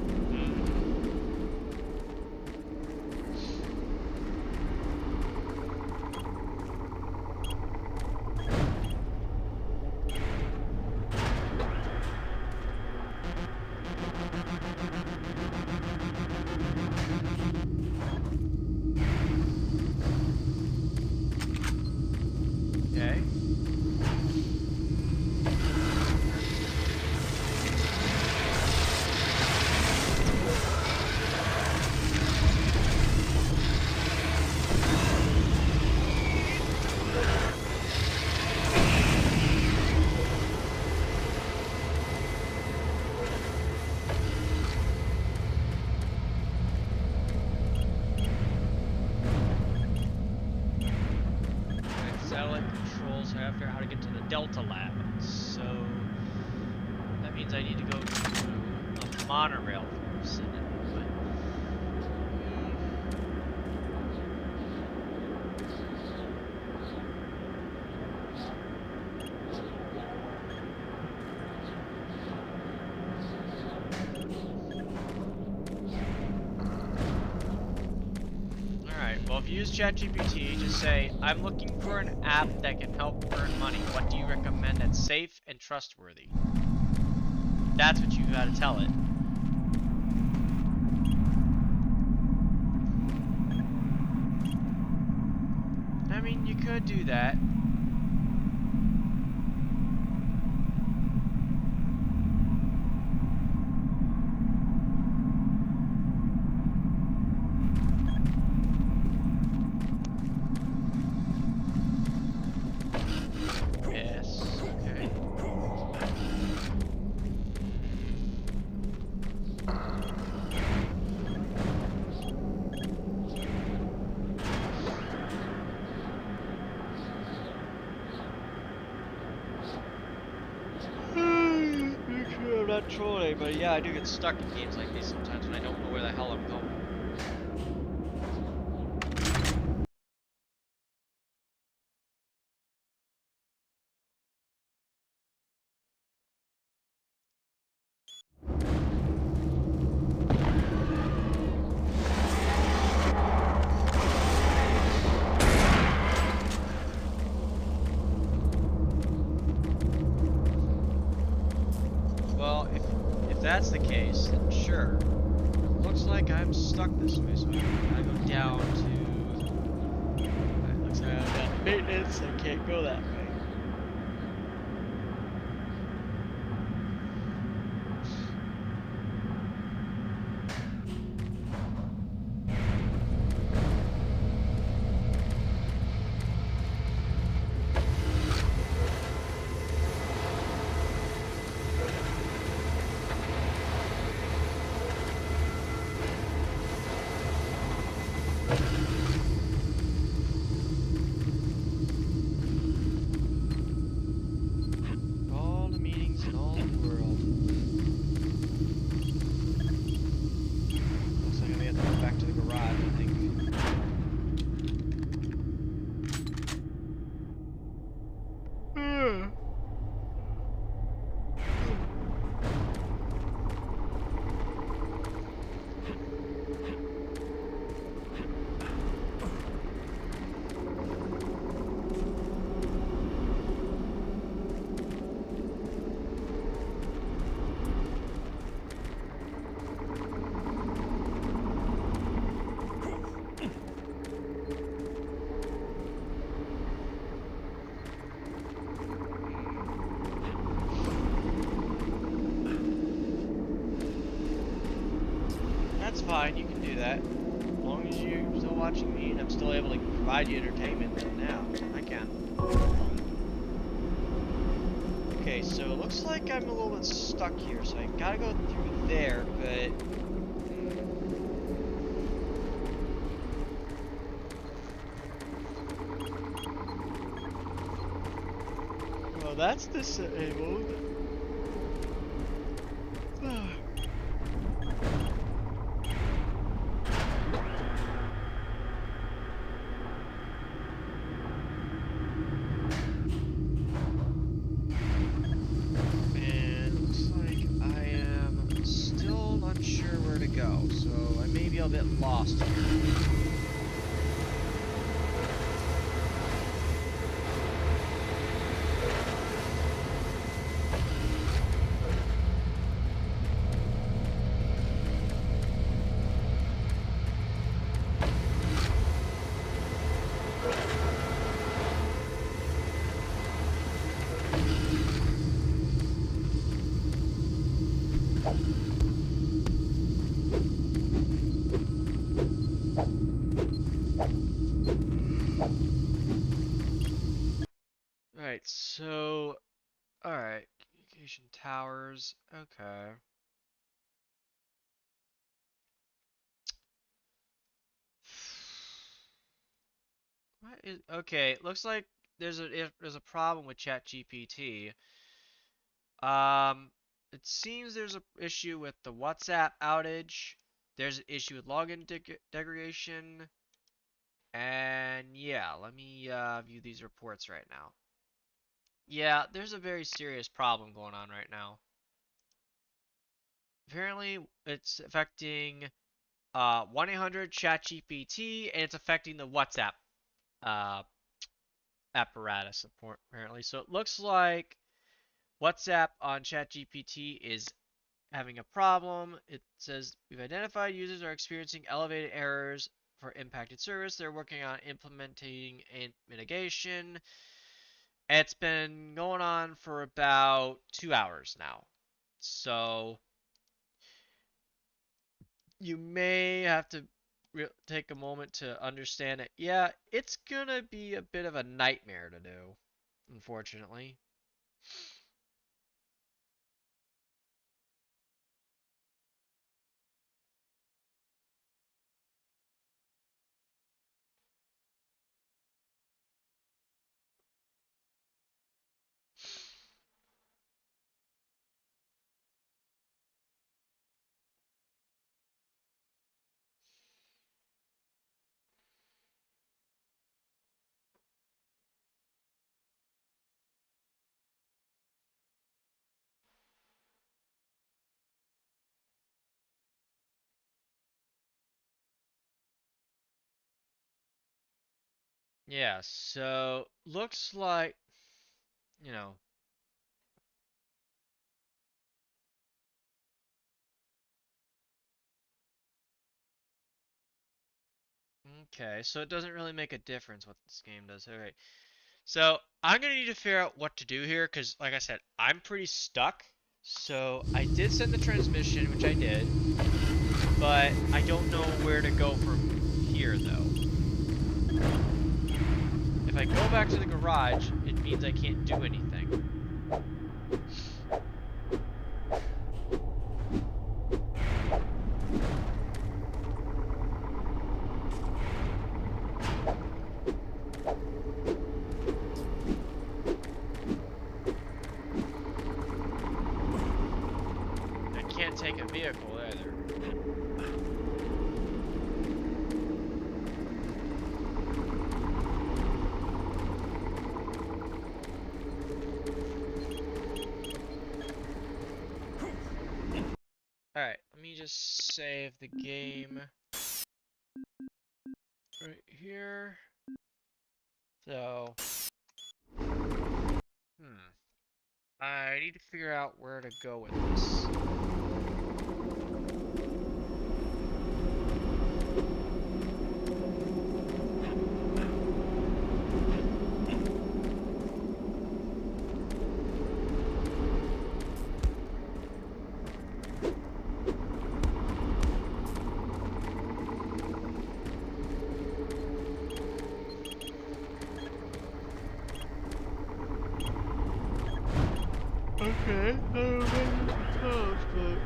How to get to the Delta Lab. So that means I need to go to a monorail first. Well, if you use ChatGPT, just say, I'm looking for an app that can help earn money. What do you recommend that's safe and trustworthy? That's what you gotta tell it. I mean, you could do that. not trolling anybody. Yeah, I do get stuck in games like these sometimes when I don't know where the hell I'm going. Well, if that's the case, then sure. Looks like I'm stuck this way, so I gotta go down to... It looks like I've got maintenance, I can't go that way. All the meetings in all the world. Looks like I'm gonna have to go back to the garage, I think. That's fine, you can do that. As long as you're still watching me and I'm still able to provide you entertainment, then yeah, I can. Okay, so it looks like I'm a little bit stuck here, so I gotta go through there, but... Well, that's disabled. And looks like I am still unsure where to go, so I may be a bit lost here. Right, so, alright, communication towers, okay. What is, okay, looks like there's a problem with ChatGPT. It seems there's a issue with the WhatsApp outage. There's an issue with login degradation. And yeah, let me view these reports right now. Yeah, there's a very serious problem going on right now. Apparently, it's affecting 1-800 ChatGPT, and it's affecting the WhatsApp uh, apparatus apparently. So it looks like WhatsApp on ChatGPT is having a problem. It says we've identified users are experiencing elevated errors for impacted service. They're working on implementing a mitigation. It's been going on for about 2 hours now. So you may have to take a moment to understand it. Yeah, it's gonna be a bit of a nightmare to do, unfortunately. Yeah, so looks like, you know, okay, so it doesn't really make a difference what this game does. All right. So I'm gonna need to figure out what to do here, because like I said, I'm pretty stuck. So I did send the transmission, which I did, but I don't know where to go from here though. If I go back to the garage, it means I can't do anything. I can't take a vehicle either. Alright, let me just save the game right here. So, I need to figure out where to go with this. Okay, I don't know the close, but...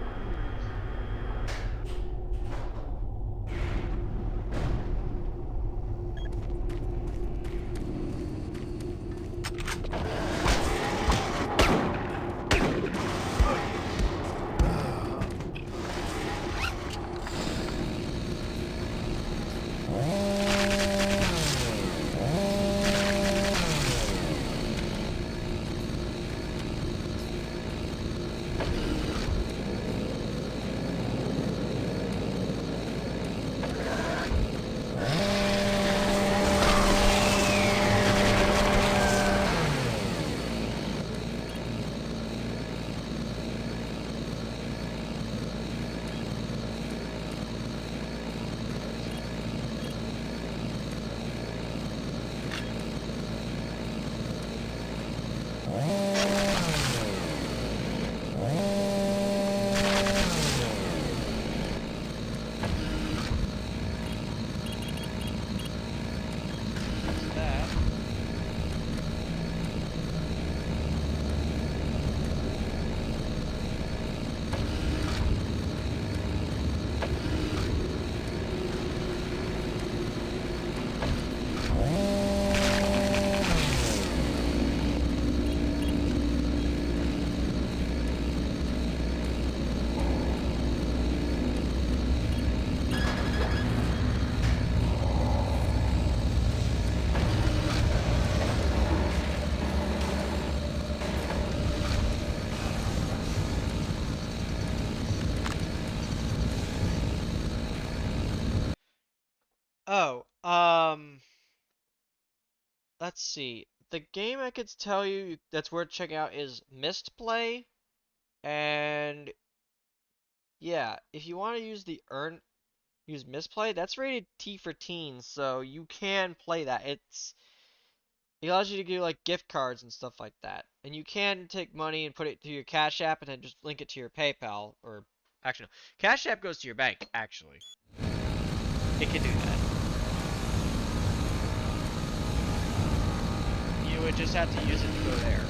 Oh, let's see. The game I could tell you that's worth checking out is Mistplay, and yeah, if you want to use Misplay, that's rated T for teens, so you can play that. It allows you to do like gift cards and stuff like that, and you can take money and put it to your Cash App and then just link it to your PayPal, or actually, no, Cash App goes to your bank. Actually, it can do that. You would just have to use it to go there.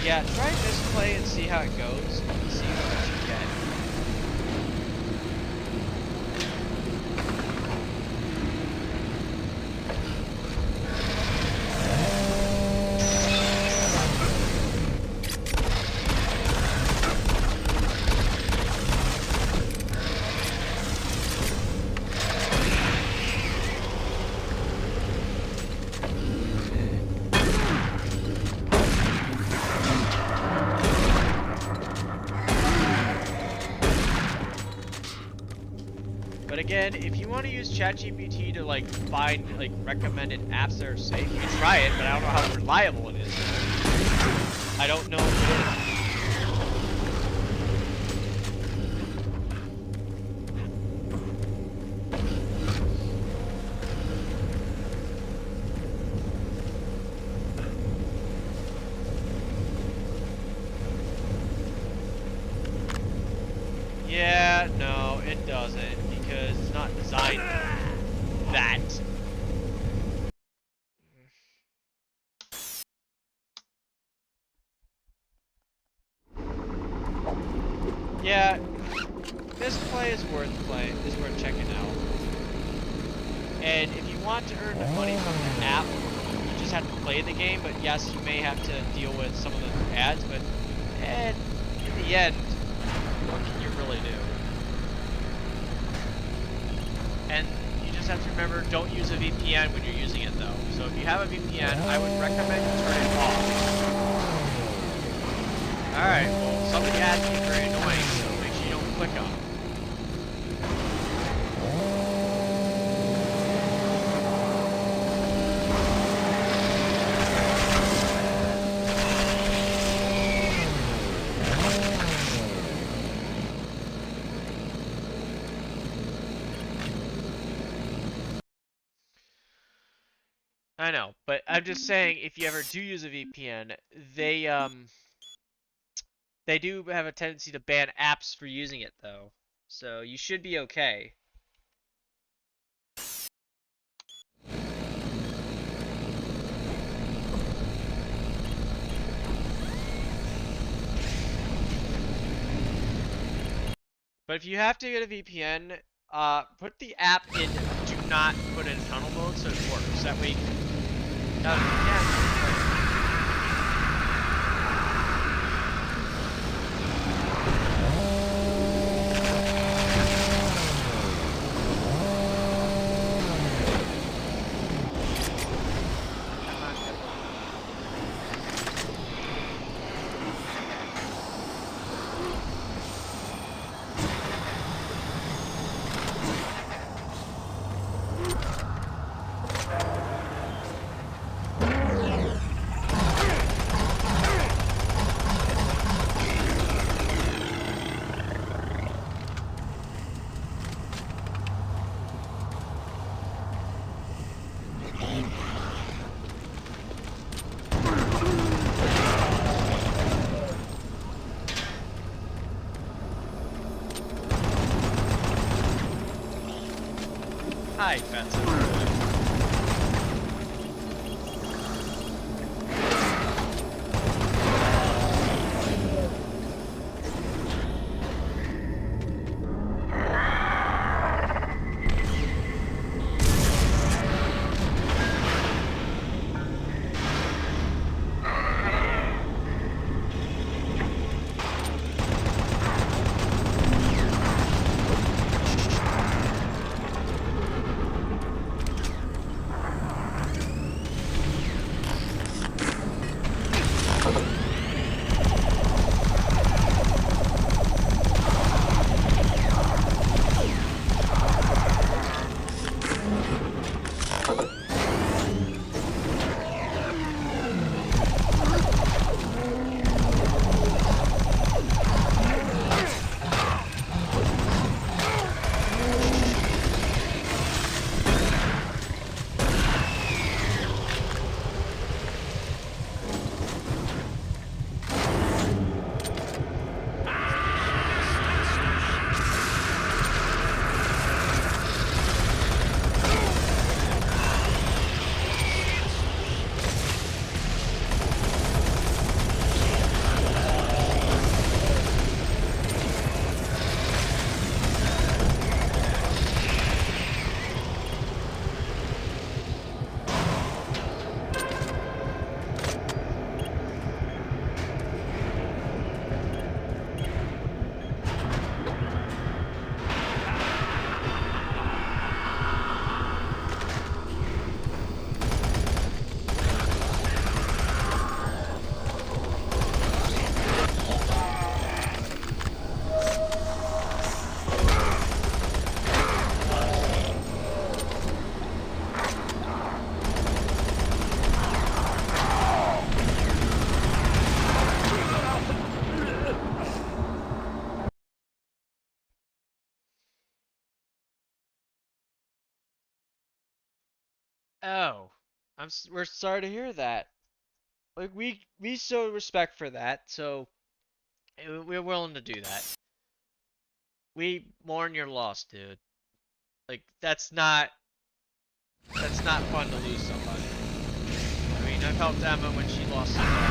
Yeah, try Misplay and see how it goes. See how much you get. again, if you want to use ChatGPT to like find like recommended apps that are safe, you can try it, but I don't know how reliable it is. I don't know if it is. Yeah, no, it doesn't, because it's not designed that. Yeah, this play is worth checking out. And if you want to earn money from the app, you just have to play the game, but yes, you may have to deal with some of the ads, but in the end, what can you really do? And you just have to remember, don't use a VPN when you're using it though. So if you have a VPN, I would recommend you turn it off. Alright, well, some of the ads get very annoying, so make sure you don't click on them. I know, but I'm just saying, if you ever do use a VPN, they do have a tendency to ban apps for using it, though. So you should be okay. But if you have to get a VPN, put the app in do not put in tunnel mode so it works. That way you can... Hi, Benson. Oh, we're sorry to hear that. Like we show respect for that, so we're willing to do that. We mourn your loss, dude. Like that's not fun to lose somebody. I mean, I've helped Emma when she lost somebody.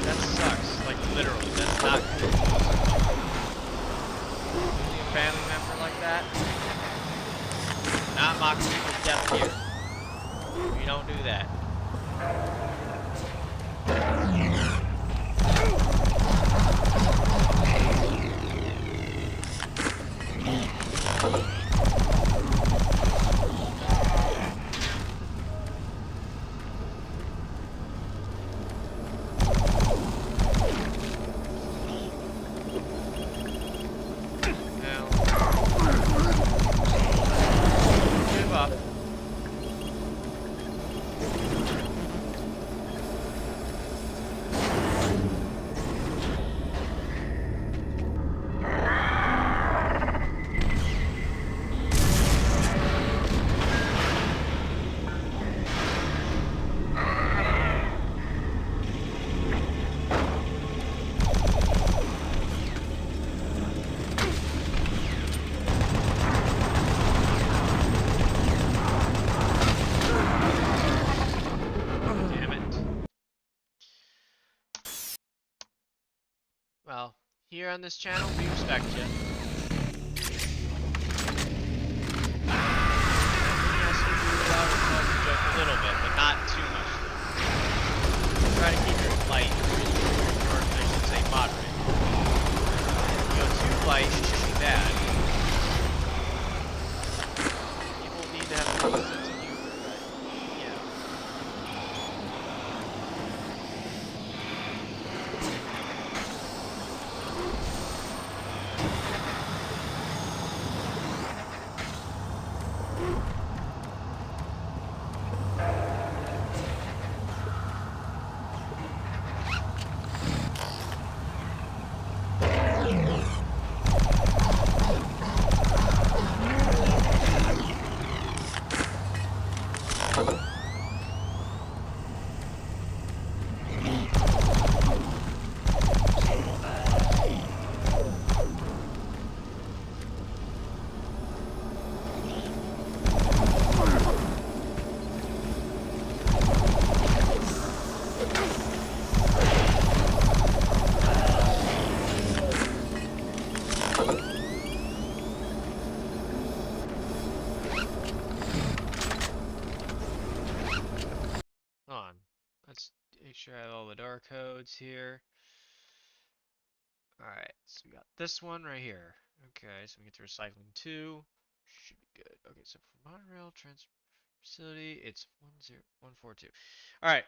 That sucks. Like literally, that's not cool. Losing a family member like that. Not mocking people's death here. We don't do that. Give up. Well, here on this channel, we respect you. Yes, we do allow ourselves to joke a little bit, but not too much. Try to keep it light, or I should say moderate. If you go too light, it can be bad. People need to have a little sense of humor, but yeah. Let's make sure I have all the door codes here. Alright, so we got this one right here. Okay, so we get to recycling 2. Should be good. Okay, so for monorail transfer facility, it's 10142. Alright.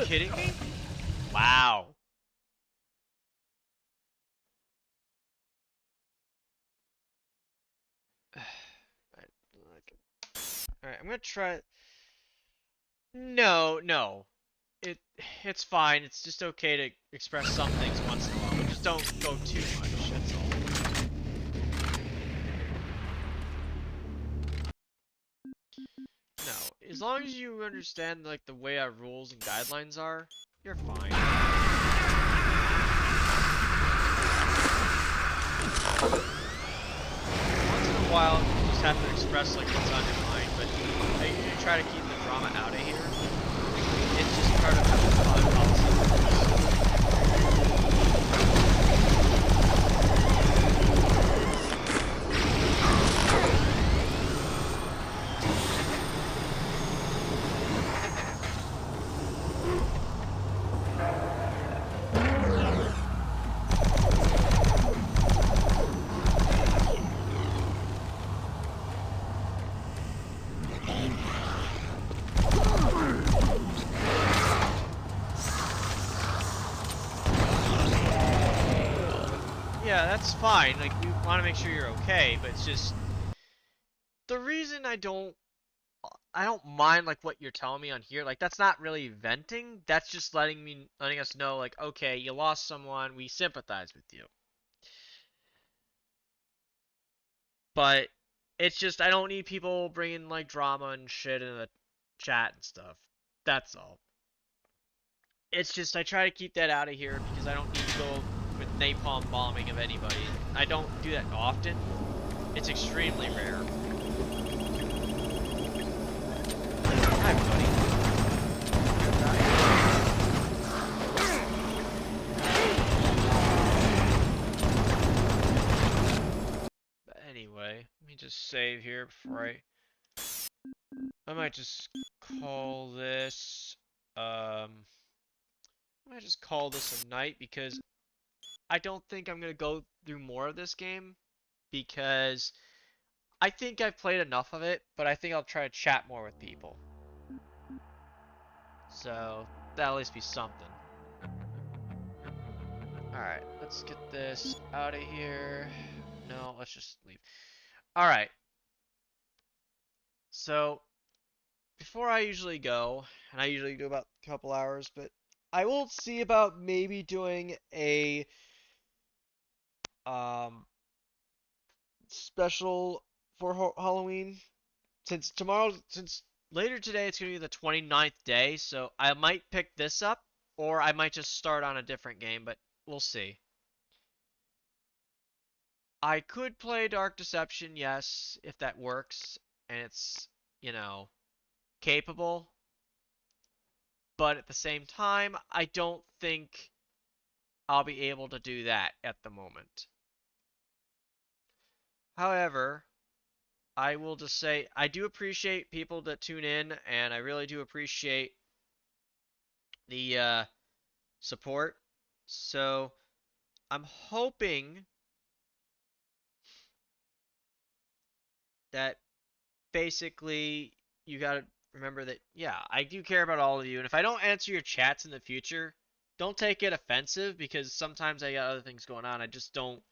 Kidding me? Wow. Alright, I'm gonna try... No, no. It's fine. It's just okay to express some things once in a while, but just don't go too much, that's all. No, as long as you understand like the way our rules and guidelines are, you're fine. Once in a while, you just have to express like what's on your mind, but I usually try to keep the drama out of here. It's just part of having fun policy. Yeah, that's fine. Like, we want to make sure you're okay, but it's just the reason I don't mind like what you're telling me on here. Like, that's not really venting. That's just letting us know, like, okay, you lost someone. We sympathize with you. But it's just I don't need people bringing like drama and shit in the chat and stuff. That's all. It's just I try to keep that out of here because I don't need to go with napalm bombing of anybody. I don't do that often. It's extremely rare. Hi, buddy. But anyway, let me just save here before I might just call this I might just call this a night because I don't think I'm gonna go through more of this game because I think I've played enough of it, but I think I'll try to chat more with people. So that'll at least be something. Alright, let's get this out of here. No, let's just leave. Alright. So before I usually go, and I usually do about a couple hours, but I will see about maybe doing a special for Halloween. Since later today it's going to be the 29th day, so I might pick this up, or I might just start on a different game, but we'll see. I could play Dark Deception, yes, if that works, and it's, you know, capable. But at the same time, I don't think I'll be able to do that at the moment. However, I will just say I do appreciate people that tune in, and I really do appreciate the support. So I'm hoping that basically you gotta remember that, yeah, I do care about all of you, and if I don't answer your chats in the future, don't take it offensive, because sometimes I got other things going on. I just don't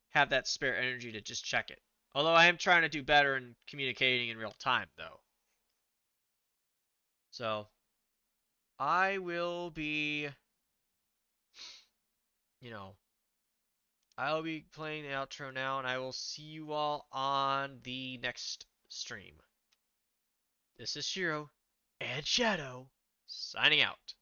have that spare energy to just check it. Although I am trying to do better in communicating in real time, though. So I will be, you know, I'll be playing the outro now, and I will see you all on the next stream. This is Shiro and Shadow signing out.